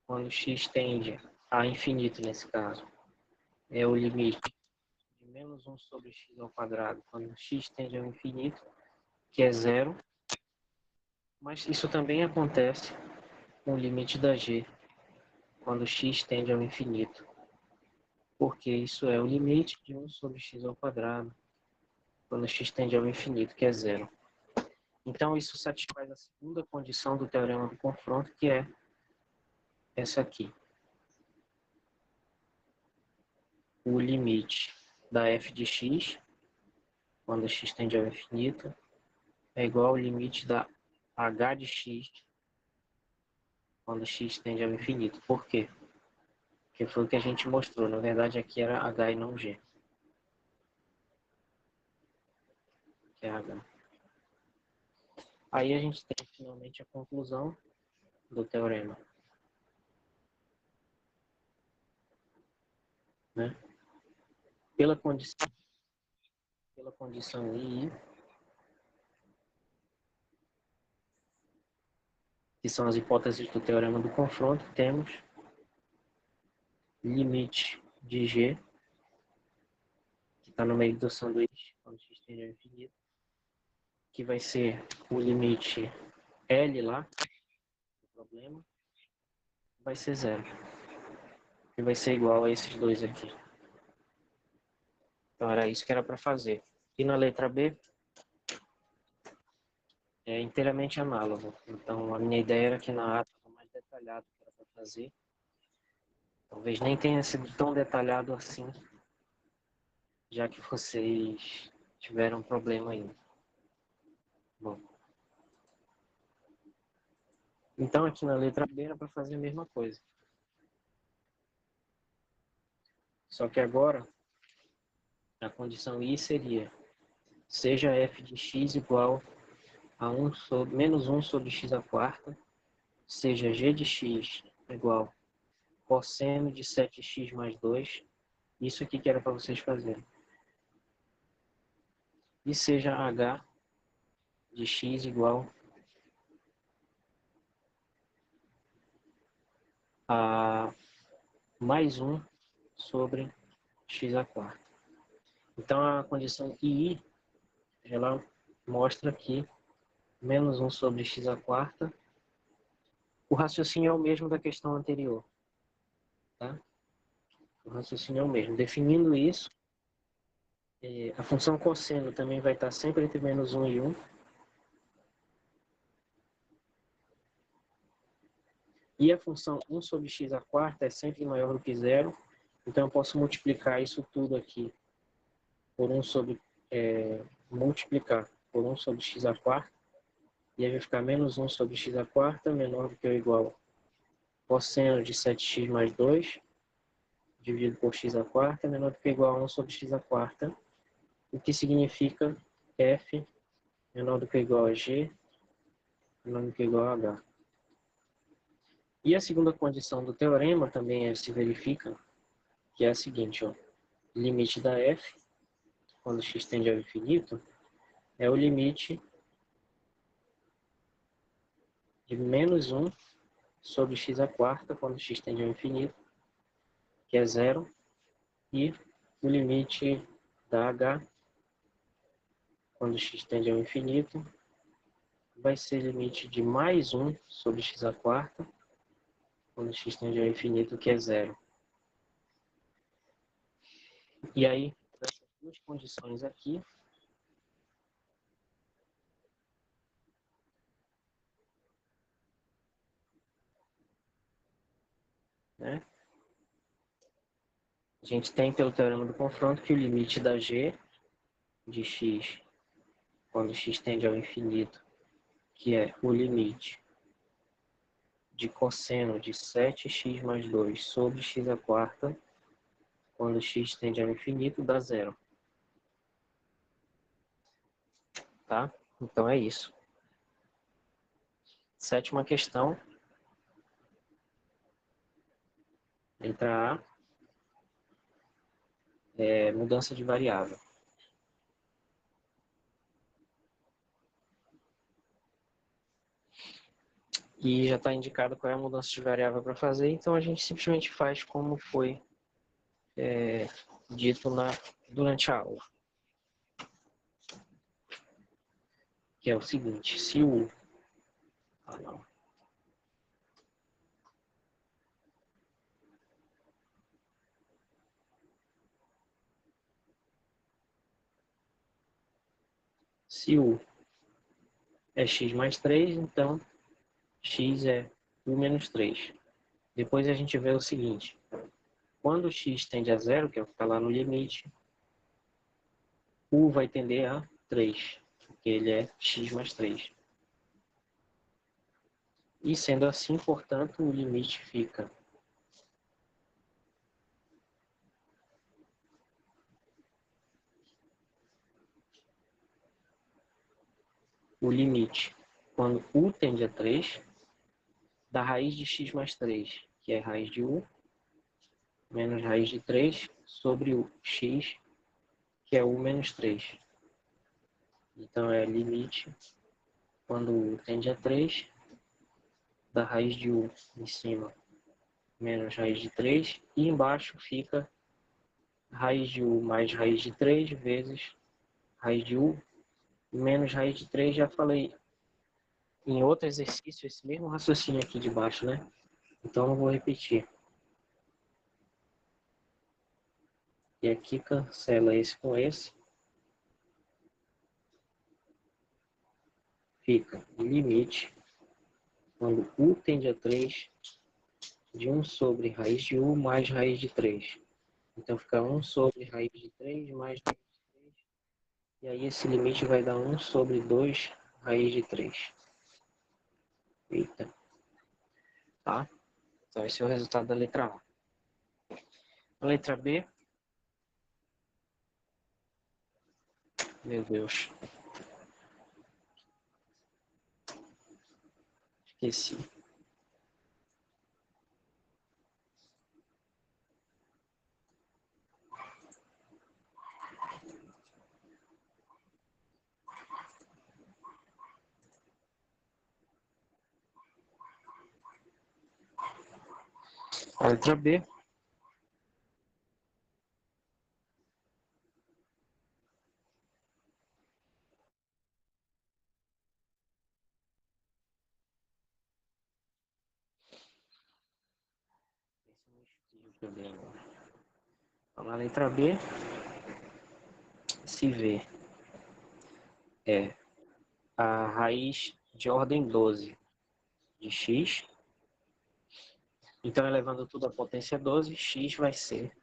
quando x tende a infinito nesse caso, é o limite de menos 1 sobre x ao quadrado, quando x tende ao infinito, que é zero. Mas isso também acontece com o limite da g, quando x tende ao infinito, porque isso é o limite de 1 sobre x ao quadrado, quando x tende ao infinito, que é zero. Então, isso satisfaz a segunda condição do teorema do confronto, que é essa aqui. O limite da f de x, quando x tende ao infinito, é igual ao limite da h de x, quando x tende ao infinito. Por quê? Porque foi o que a gente mostrou. Na verdade, aqui era h e não g. Que é h. Aí a gente tem finalmente a conclusão do teorema. Né? Pela condição I, que são as hipóteses do teorema do confronto, temos limite de g, que está no meio do sanduíche, quando x tende ao infinito, que vai ser o limite L lá, do problema, vai ser zero. E vai ser igual a esses dois aqui. Então era isso que era para fazer. E na letra B, é inteiramente análogo. Então a minha ideia era que na A estava mais detalhado o que era para fazer. Talvez nem tenha sido tão detalhado assim, já que vocês tiveram problema ainda. Bom, então aqui na letra B era para fazer a mesma coisa. Só que agora a condição I seria: seja f de x igual a menos 1 sobre x à quarta, seja g de x igual a cosseno de 7x mais 2, isso aqui que era para vocês fazerem. E seja h de x igual a mais 1 sobre x à quarta. Então a condição II, ela mostra aqui menos 1 sobre x à quarta. O raciocínio é o mesmo da questão anterior, tá? O raciocínio é o mesmo. Definindo isso, a função cosseno também vai estar sempre entre menos 1 e 1. E a função 1 sobre x à quarta é sempre maior do que zero. Então eu posso multiplicar isso tudo aqui por 1 sobre... multiplicar por 1 sobre x à quarta. E aí vai ficar menos 1 sobre x à quarta menor do que ou igual a cosseno de 7x mais 2 dividido por x à quarta menor do que ou igual a 1 sobre x à quarta. O que significa f menor do que ou igual a g menor do que ou igual a h. E a segunda condição do teorema também se verifica, que é a seguinte, ó, limite da f, quando x tende ao infinito, é o limite de menos 1 sobre x à quarta, quando x tende ao infinito, que é zero, e o limite da h, quando x tende ao infinito, vai ser limite de mais 1 sobre x à quarta, quando x tende ao infinito, que é zero. E aí, essas duas condições aqui, né? A gente tem pelo teorema do confronto que o limite da g de x, quando x tende ao infinito, que é o limite de cosseno de 7x mais 2 sobre x à quarta, quando x tende ao infinito, dá zero. Tá? Então é isso. Sétima questão. Letra A. Mudança de variável. E já está indicado qual é a mudança de variável para fazer, então a gente simplesmente faz como foi dito durante a aula. Que é o seguinte, se o... Se u é x mais 3, então x é u menos 3. Depois a gente vê o seguinte, quando x tende a zero, que é o que está lá no limite, u vai tender a 3, porque ele é x mais 3. E sendo assim, portanto, o limite fica o limite, quando u tende a 3, da raiz de x mais 3, que é raiz de u, menos raiz de 3, sobre o x, que é u menos 3. Então é limite, quando u tende a 3, da raiz de u em cima, menos raiz de 3, e embaixo fica raiz de u mais raiz de 3 vezes raiz de u menos raiz de 3. Já falei em outro exercício esse mesmo raciocínio aqui de baixo, né? Então eu vou repetir. E aqui cancela esse com esse. Fica limite, quando u tende a 3, de 1 sobre raiz de u mais raiz de 3. Então fica 1 sobre raiz de 3 mais raiz de 3. E aí esse limite vai dar 1 sobre 2 raiz de 3. Eita. Tá? Então esse é o resultado da letra A. A letra B. Meu Deus. Esqueci. A letra B. A letra B se vê a raiz de ordem 12 de x. Então, elevando tudo à potência 12, x vai ser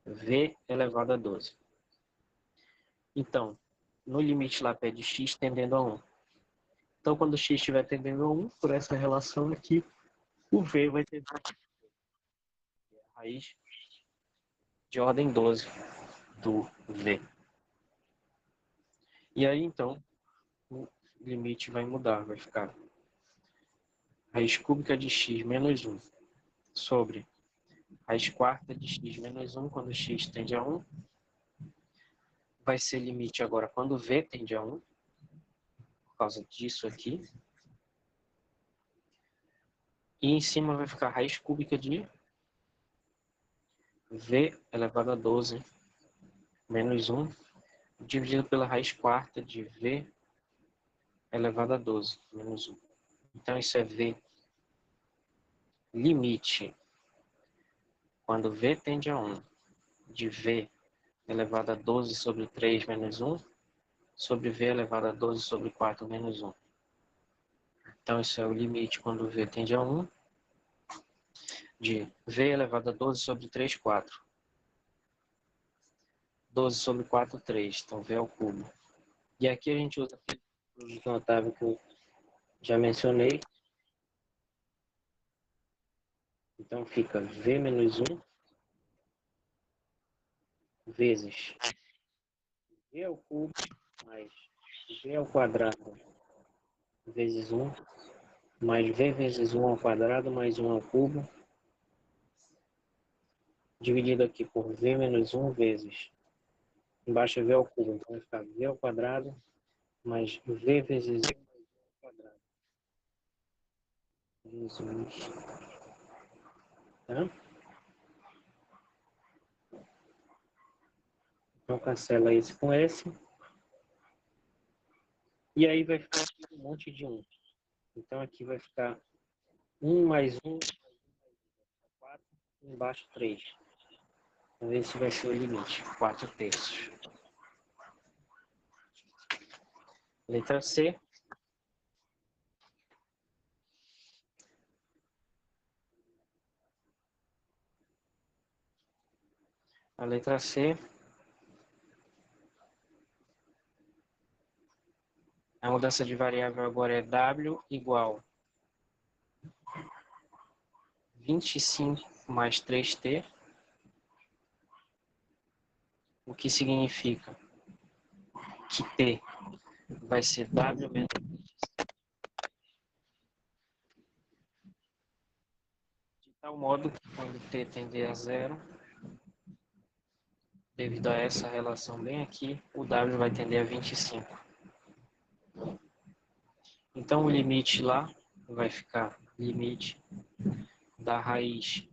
v elevado a 12. Então, no limite lá pede x tendendo a 1. Então, quando x estiver tendendo a 1, por essa relação aqui, o v vai ter a raiz de ordem 12 do v. E aí, então, o limite vai mudar, vai ficar raiz cúbica de x menos 1 sobre raiz quarta de x menos 1 quando x tende a 1. Vai ser limite agora quando v tende a 1, por causa disso aqui. E em cima vai ficar raiz cúbica de v elevado a 12 menos 1, dividido pela raiz quarta de v elevado a 12 menos 1. Então isso é v limite quando v tende a 1 de v elevado a 12 sobre 3 menos 1 sobre v elevado a 12 sobre 4 menos 1. Então isso é o limite quando v tende a 1 de v elevado a 12 sobre 3, 4. 12 sobre 4, 3. Então v ao cubo. E aqui a gente usa aquele produto notável que eu já mencionei. Então fica v menos 1 vezes v ao cubo mais v ao quadrado vezes 1 mais v vezes 1 ao quadrado mais 1 ao cubo, dividido aqui por v menos 1 vezes, embaixo é v ao cubo, então vai ficar v ao quadrado mais v vezes 1 ao quadrado. Jesus. Tá? Então cancela esse com esse. E aí vai ficar um monte de 1. Então aqui vai ficar 1 mais 1, 4, embaixo 3. Vamos ver se vai ser o limite, 4 terços. Letra C. A letra C, a mudança de variável agora é W igual 25 mais 3t, o que significa que t vai ser W menos 25, de tal modo que quando t tender a zero, devido a essa relação bem aqui, o W vai tender a 25. Então o limite lá vai ficar limite da raiz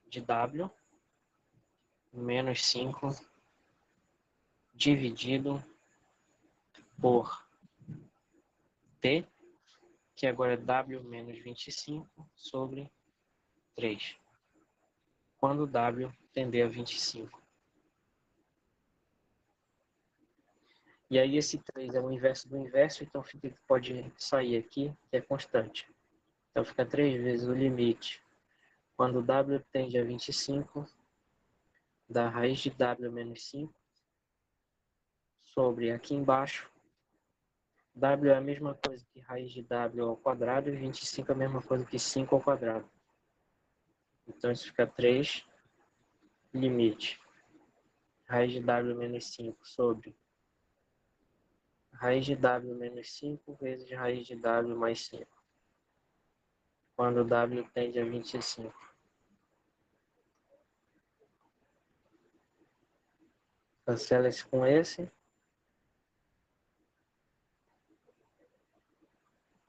de W menos 5 dividido por t, que agora é W menos 25 sobre 3, quando W tender a 25. E aí esse 3 é o inverso do inverso, então pode sair aqui, que é constante. Então fica 3 vezes o limite. Quando w tende a 25, da raiz de w menos 5 sobre aqui embaixo. W é a mesma coisa que raiz de w ao quadrado e 25 é a mesma coisa que 5 ao quadrado. Então isso fica 3 limite. Raiz de w menos 5 sobre raiz de w menos 5 vezes raiz de w mais 5. Quando w tende a 25. Cancela esse com esse.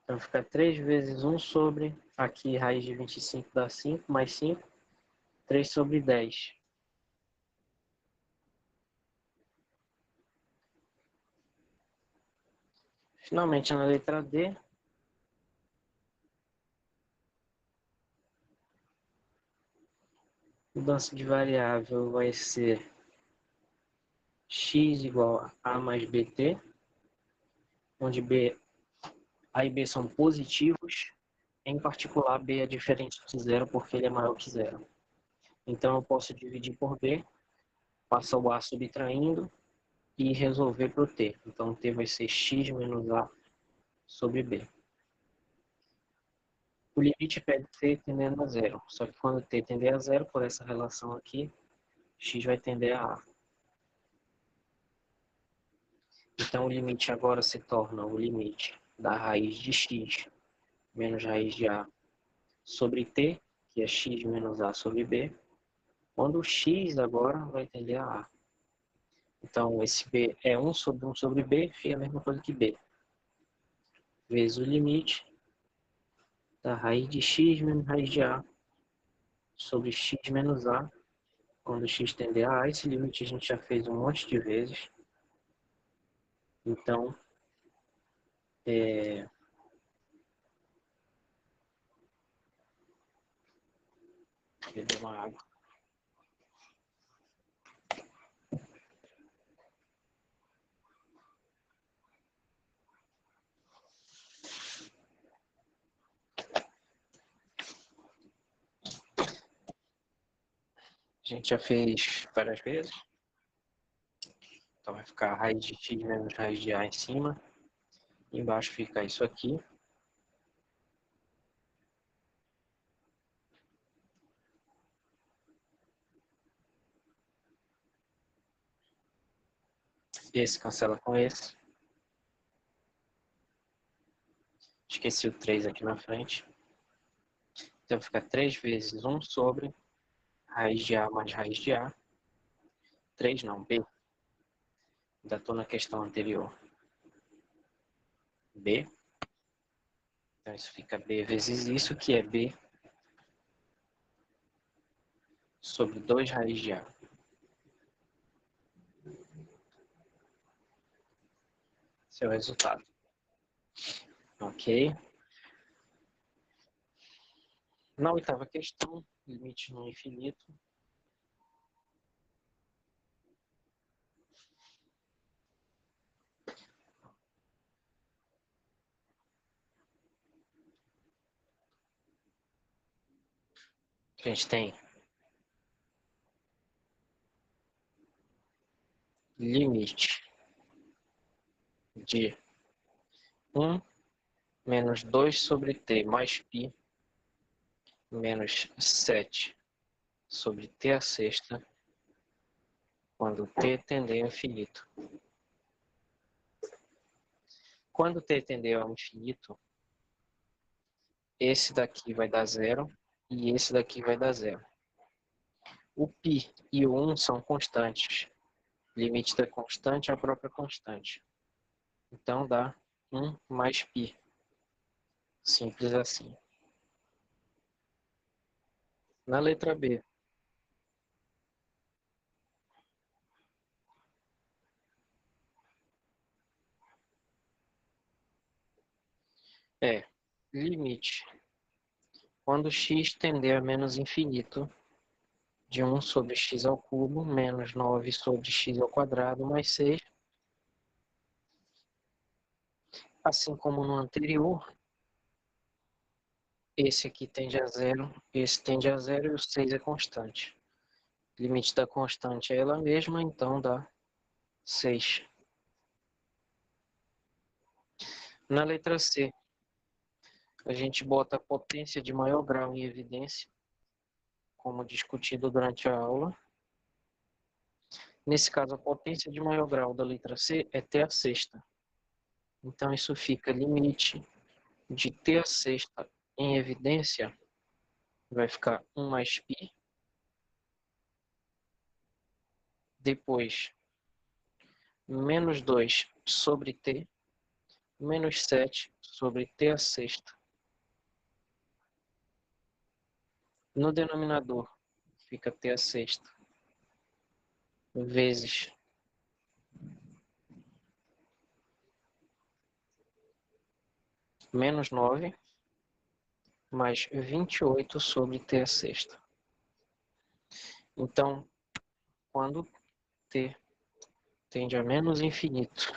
Então fica 3 vezes 1 sobre, aqui raiz de 25 dá 5, mais 5, 3 sobre 10. Finalmente na letra D, mudança de variável vai ser x igual a A mais bt, onde A e B são positivos, em particular B é diferente de zero porque ele é maior que zero. Então eu posso dividir por B, passar o A subtraindo e resolver para o T. Então T vai ser x menos A sobre B. O limite pede T tendendo a zero, só que quando T tender a zero, por essa relação aqui, x vai tender a A. Então o limite agora se torna o limite da raiz de x menos raiz de A sobre T, que é x menos A sobre B, quando o x agora vai tender a A. Então esse B é 1 sobre B, fica a mesma coisa que B, vezes o limite da raiz de x menos raiz de A sobre x menos A, quando x tender a A. Esse limite a gente já fez um monte de vezes. Então, beber uma água. A gente já fez várias vezes. Então vai ficar a raiz de x menos raiz de A em cima. Embaixo fica isso aqui. Esse cancela com esse. Esqueci o 3 aqui na frente. Então fica 3 vezes 1 sobre raiz de A mais raiz de A. 3 não, B. Ainda estou na questão anterior. B. Então isso fica B vezes isso, que é B sobre 2 raiz de A. Esse é o resultado. Ok. Na oitava questão, limite no infinito. A gente tem limite de 1 menos 2 sobre t mais π menos 7 sobre t a sexta quando t tender ao infinito. Quando t tender ao infinito, esse daqui vai dar zero e esse daqui vai dar zero. O π e o 1 são constantes. O limite da constante é a própria constante. Então dá 1 mais π. Simples assim. Na letra B, é limite quando x tender a menos infinito de 1 sobre x ao cubo menos 9 sobre x ao quadrado mais 6. Assim como no anterior, Esse aqui tende a zero, esse tende a zero e o 6 é constante. O limite da constante é ela mesma, então dá 6. Na letra C, a gente bota a potência de maior grau em evidência, como discutido durante a aula. Nesse caso, a potência de maior grau da letra C é t a sexta. Então, isso fica limite de t a sexta em evidência, vai ficar 1 mais π. Depois, menos 2 sobre t, menos 7 sobre t a sexta. No denominador, fica t a sexta vezes menos 9 mais 28 sobre t a sexta. Então, quando t tende a menos infinito,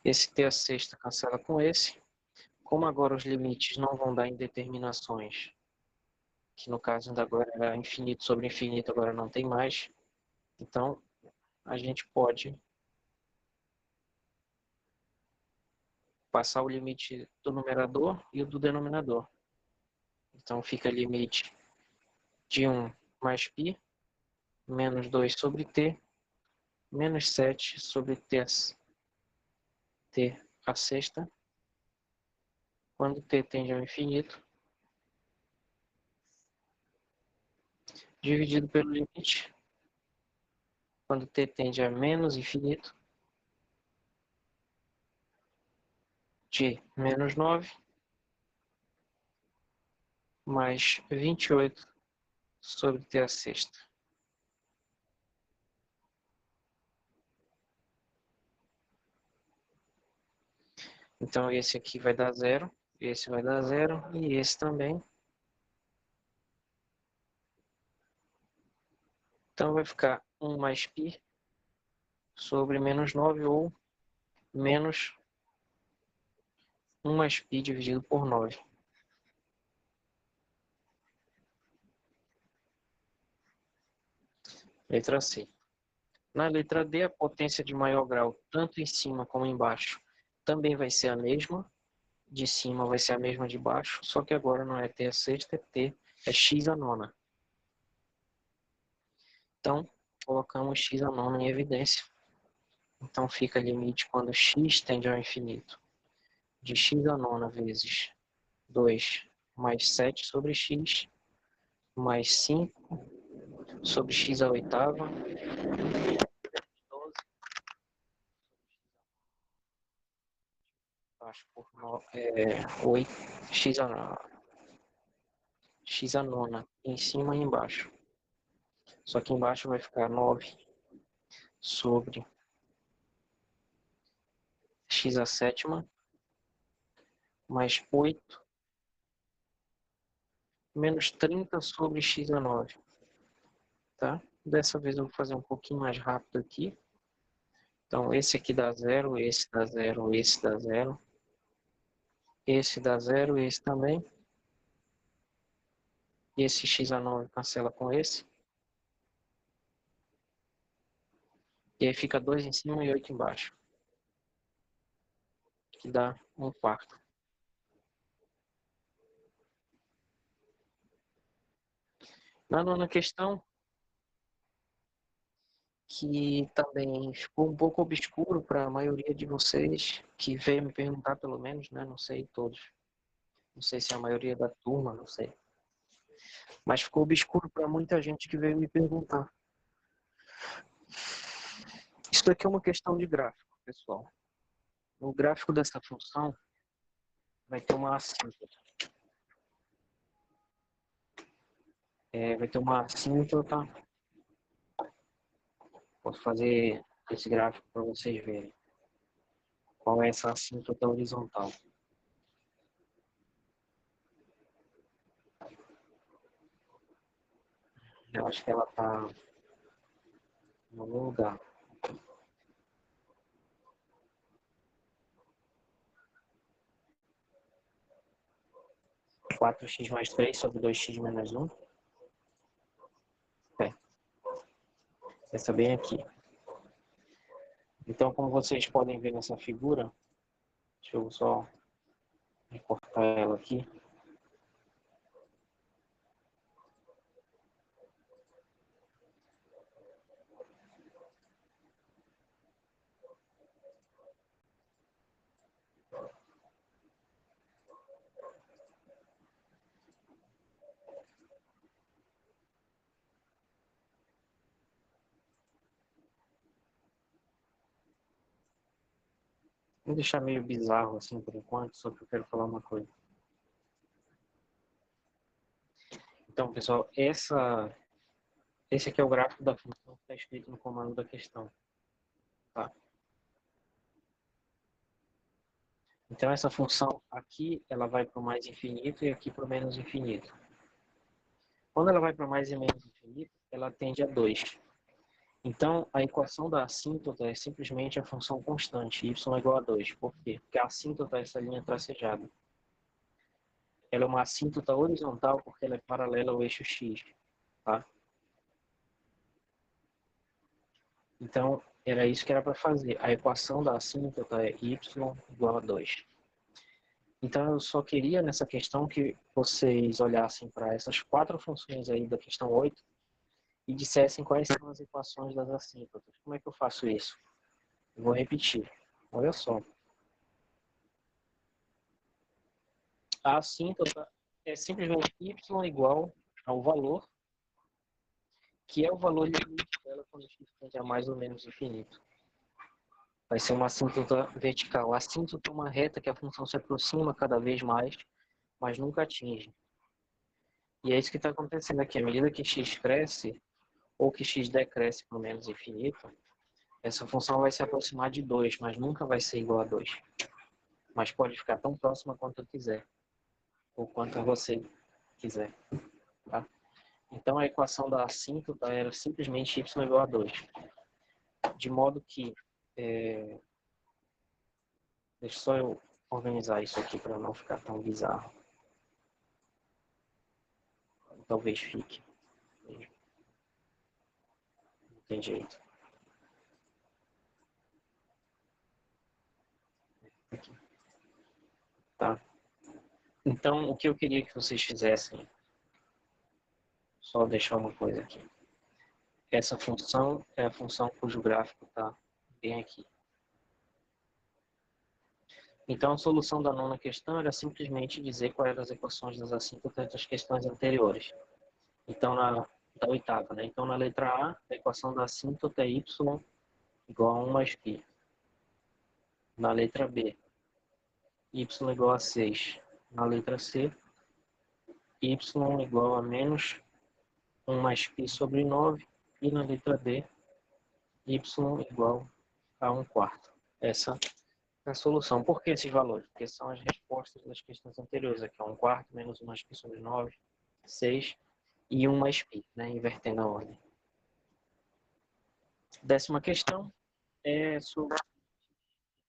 esse t a sexta cancela com esse. Como agora os limites não vão dar indeterminações, que no caso ainda agora era infinito sobre infinito, agora não tem mais, então a gente pode passar o limite do numerador e o do denominador. Então fica limite de 1 mais π, menos 2 sobre t, menos 7 sobre t a sexta, quando t tende ao infinito, dividido pelo limite, quando t tende a menos infinito, de menos 9 mais 28 sobre t a sexta. Então esse aqui vai dar zero, esse vai dar zero e esse também. Então vai ficar 1 mais π sobre menos 9 ou menos 1 mais π dividido por 9. Letra C. Na letra D, a potência de maior grau, tanto em cima como embaixo, também vai ser a mesma. De cima vai ser a mesma de baixo, só que agora não é t a sexta, é x a nona. Então, colocamos x a nona em evidência. Então fica limite quando x tende ao infinito, de x a nona vezes 2 mais 7 sobre x, mais 5 sobre x à oitava, 12, acho por 8, x a nona, em cima e embaixo. Só que embaixo vai ficar 9 sobre x a sétima, mais 8, menos 30 sobre x a 9. Tá? Dessa vez eu vou fazer um pouquinho mais rápido aqui. Então, esse aqui dá zero, esse dá zero, esse dá zero. Esse dá zero, esse também. Esse x a 9 cancela com esse. E aí fica 2 em cima e 8 embaixo. Que dá 1/4. Na nona questão, que também ficou um pouco obscuro para a maioria de vocês, que veio me perguntar pelo menos, né? Não sei todos. Não sei se é a maioria da turma, não sei. Mas ficou obscuro para muita gente que veio me perguntar. Isso daqui é uma questão de gráfico, pessoal. No gráfico dessa função, vai ter uma assíntota. Vai ter uma assíntota. Posso fazer esse gráfico para vocês verem qual é essa assíntota horizontal. Eu acho que ela está em algum lugar. 4x mais 3 sobre 2x menos 1. Essa bem aqui. Então, como vocês podem ver nessa figura, deixa eu só recortar ela aqui. Vou deixar meio bizarro assim por enquanto, só que eu quero falar uma coisa. Então, pessoal, esse aqui é o gráfico da função que está escrito no comando da questão. Tá? Então, essa função aqui, ela vai para o mais infinito e aqui para o menos infinito. Quando ela vai para mais e menos infinito, ela tende a 2. Então, a equação da assíntota é simplesmente a função constante, y é igual a 2. Por quê? Porque a assíntota é essa linha tracejada. Ela é uma assíntota horizontal porque ela é paralela ao eixo x. Tá? Então, era isso que era para fazer. A equação da assíntota é y igual a 2. Então, eu só queria nessa questão que vocês olhassem para essas 4 funções aí da questão 8 e dissessem quais são as equações das assíntotas. Como é que eu faço isso? Eu vou repetir. Olha só. A assíntota é simplesmente y igual ao valor, que é o valor limite dela quando x tende a mais ou menos infinito. Vai ser uma assíntota vertical. A assíntota é uma reta que a função se aproxima cada vez mais, mas nunca atinge. E é isso que está acontecendo aqui. À medida que x cresce, ou que x decresce para o menos infinito, essa função vai se aproximar de 2, mas nunca vai ser igual a 2. Mas pode ficar tão próxima quanto eu quiser, ou quanto você quiser. Tá? Então a equação da assíntota era simplesmente y igual a 2. De modo que... Deixa só eu organizar isso aqui para não ficar tão bizarro. Talvez fique. Não tem jeito. Aqui. Tá? Então, o que eu queria que vocês fizessem, só deixar uma coisa aqui. Essa função é a função cujo gráfico está bem aqui. Então, a solução da nona questão era simplesmente dizer quais eram as equações das assíntotas das questões anteriores. Então, da oitava, né? Então, na letra A, a equação da assíntota é y igual a 1 mais π. Na letra B, y igual a 6. Na letra C, y igual a menos 1 mais π sobre 9. E na letra D, y igual a 1 quarto. Essa é a solução. Por que esses valores? Porque são as respostas das questões anteriores. Aqui é 1 quarto, menos 1 mais π sobre 9, 6 e 1 mais π, né? Invertendo a ordem. 10ª questão é sobre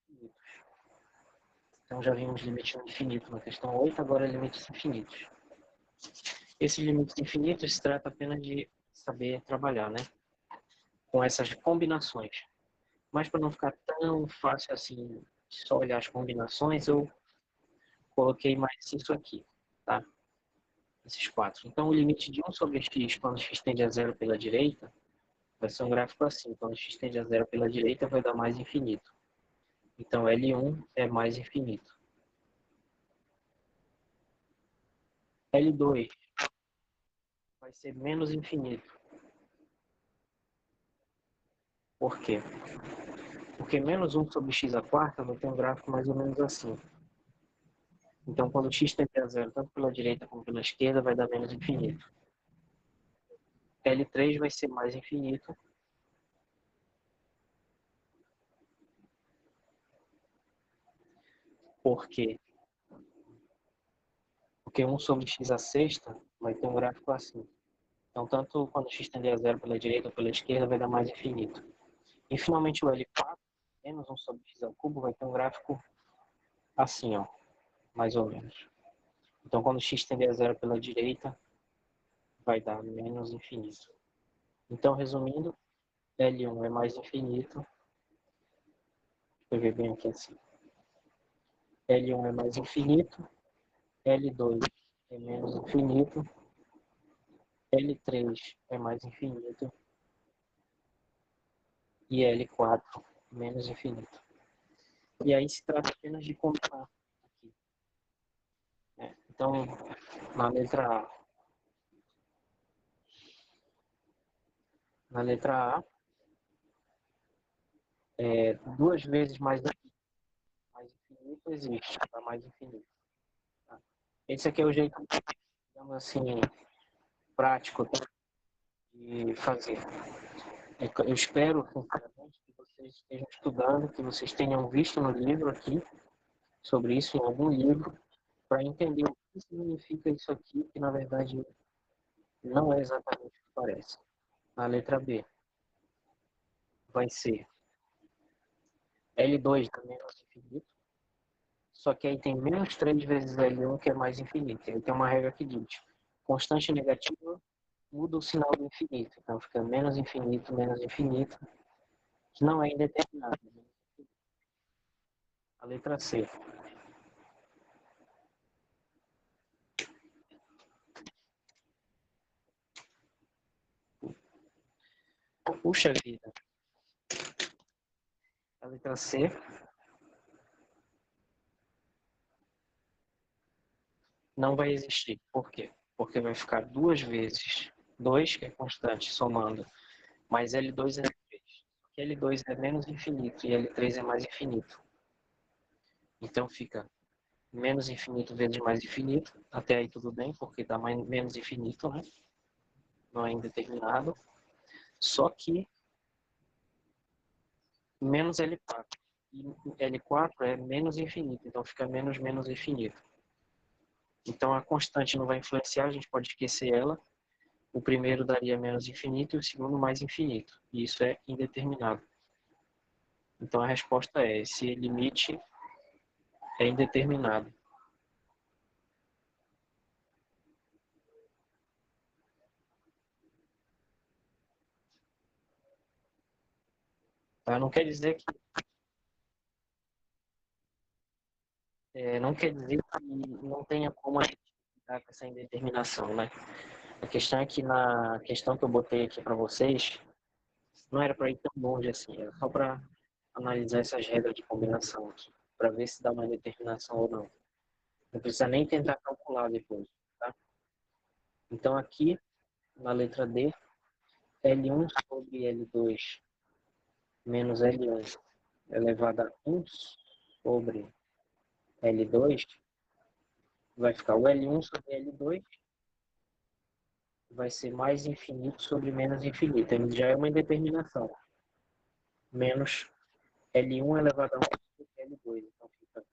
limites. Então já vimos limite infinito na questão 8, agora limites infinitos. Esses limites infinitos se trata apenas de saber trabalhar, né? Com essas combinações. Mas para não ficar tão fácil assim, só olhar as combinações, eu coloquei mais isso aqui, tá? Esses 4. Então, o limite de 1 sobre x quando x tende a 0 pela direita vai ser um gráfico assim. Quando x tende a 0 pela direita, vai dar mais infinito. Então, L1 é mais infinito. L2 vai ser menos infinito. Por quê? Porque menos 1 sobre x à quarta vai ter um gráfico mais ou menos assim. Então, quando x tende a 0, tanto pela direita como pela esquerda, vai dar menos infinito. L3 vai ser mais infinito. Por quê? Porque 1 sobre x à sexta vai ter um gráfico assim. Então, tanto quando x tende a 0 pela direita ou pela esquerda, vai dar mais infinito. E, finalmente, o L4, menos 1 sobre x ao cubo, vai ter um gráfico assim, ó, mais ou menos. Então, quando x tender a zero pela direita, vai dar menos infinito. Então, resumindo, L1 é mais infinito. Deixa eu ver bem aqui assim. L1 é mais infinito, L2 é menos infinito, L3 é mais infinito e L4 menos infinito. E aí se trata apenas de combinar aqui, né? Então, na letra A, duas vezes mais infinito existe, tá? Mais infinito. Tá? Esse aqui é o jeito, digamos assim, prático, tá? De fazer. Eu espero, sinceramente, que vocês estejam estudando, que vocês tenham visto no livro aqui, sobre isso em algum livro, para entender o que significa isso aqui, que na verdade não é exatamente o que parece. Na letra B vai ser L2 dá menos infinito, só que aí tem menos 3 vezes L1, que é mais infinito. Aí tem uma regra que diz, constante negativa muda o sinal do infinito. Então fica menos infinito, que não é indeterminado. A letra C. Puxa vida. A letra C não vai existir. Por quê? Porque vai ficar duas vezes 2, que é constante, somando, mais L2 é 3. L2 é menos infinito e L3 é mais infinito. Então fica menos infinito vezes mais infinito. Até aí tudo bem, porque dá menos infinito, né? Não é indeterminado. Só que menos L4. E L4 é menos infinito, então fica menos infinito. Então a constante não vai influenciar, a gente pode esquecer ela. O primeiro daria menos infinito e o segundo mais infinito. E isso é indeterminado. Então a resposta é, esse limite é indeterminado. Tá? Não quer dizer que não tenha como a gente lidar com essa indeterminação, né? A questão é que na questão que eu botei aqui para vocês, não era para ir tão longe assim, era só para analisar essas regras de combinação aqui, para ver se dá uma determinação ou não. Não precisa nem tentar calcular depois, tá? Então aqui, na letra D, L1 sobre L2 menos L1 elevado a 1 sobre L2, vai ficar o L1 sobre L2, vai ser mais infinito sobre menos infinito. Ele já é uma indeterminação. Menos L1 elevado a 1 sobre L2. Então fica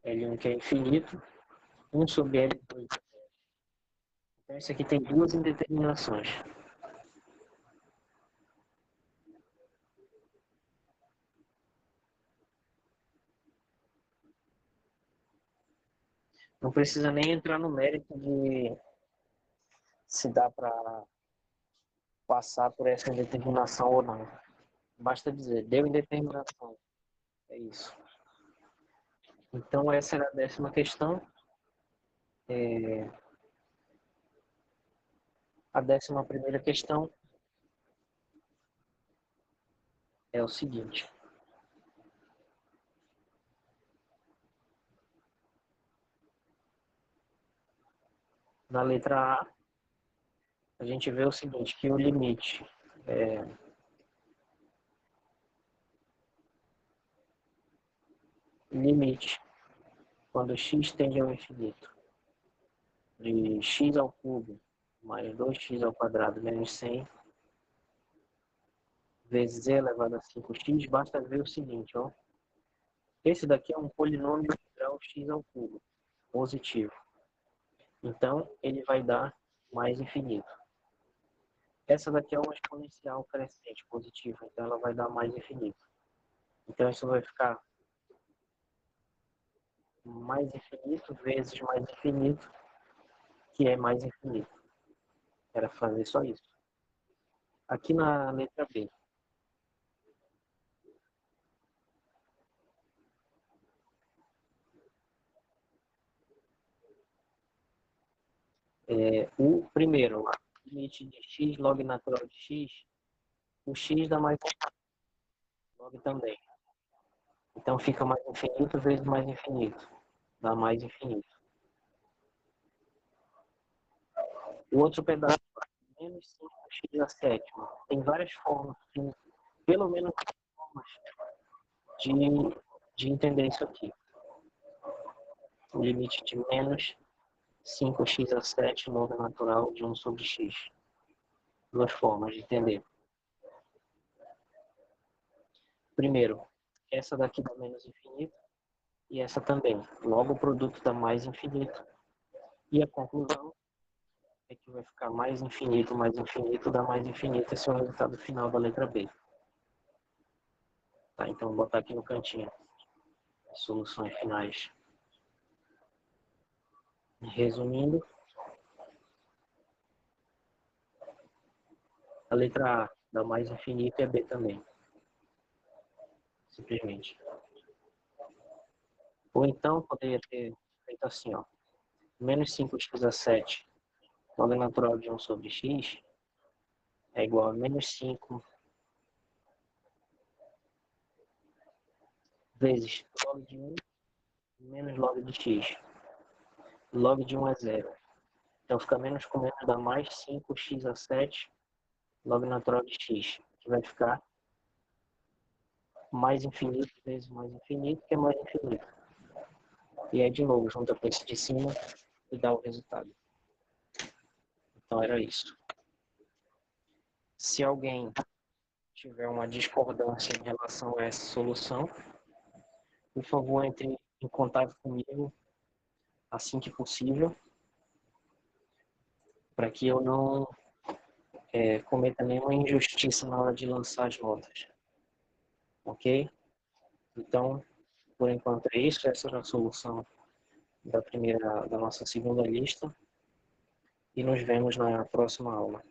L1 que é infinito, 1 sobre L2. Então isso aqui tem duas indeterminações. Não precisa nem entrar no mérito de se dá para passar por essa indeterminação ou não. Basta dizer, deu indeterminação. É isso. Então essa era a 10ª questão. A 11ª questão é o seguinte. Na letra A, a gente vê o seguinte, que o limite quando x tende ao infinito, de x ao cubo mais 2x ao quadrado menos 100 vezes e elevado a 5x, basta ver o seguinte, ó. Esse daqui é um polinômio integral x ao cubo, positivo. Então, ele vai dar mais infinito. Essa daqui é uma exponencial crescente positiva, então ela vai dar mais infinito. Então, isso vai ficar mais infinito vezes mais infinito, que é mais infinito. Era fazer só isso. Aqui na letra B, o primeiro, lá, limite de x, log natural de x, o x dá mais log também. Então fica mais infinito vezes mais infinito, dá mais infinito. O outro pedaço, menos 5x a sétima. Tem várias formas, tem pelo menos formas de, de entender isso aqui. O limite de menos 5x a 7 log natural de 1 sobre x. Duas formas de entender. Primeiro, essa daqui dá menos infinito e essa também. Logo, o produto dá mais infinito. E a conclusão é que vai ficar mais infinito dá mais infinito. Esse é o resultado final da letra B. Tá, então vou botar aqui no cantinho. Soluções finais. Resumindo, a letra A dá mais infinito e a B também. Simplesmente. Ou então, poderia ter feito assim, ó. Menos 5x a 7 log natural de 1 sobre x é igual a menos 5 vezes log de 1 menos log de x. Log de 1 é zero. Então fica menos com menos dá mais 5x a 7 log natural de x, que vai ficar mais infinito vezes mais infinito, que é mais infinito. E aí, de novo, junta com esse de cima e dá o resultado. Então era isso. Se alguém tiver uma discordância em relação a essa solução, por favor, entre em contato comigo assim que possível, para que eu não cometa nenhuma injustiça na hora de lançar as notas. Ok? Então, por enquanto é isso. Essa era a solução da nossa segunda lista. E nos vemos na próxima aula.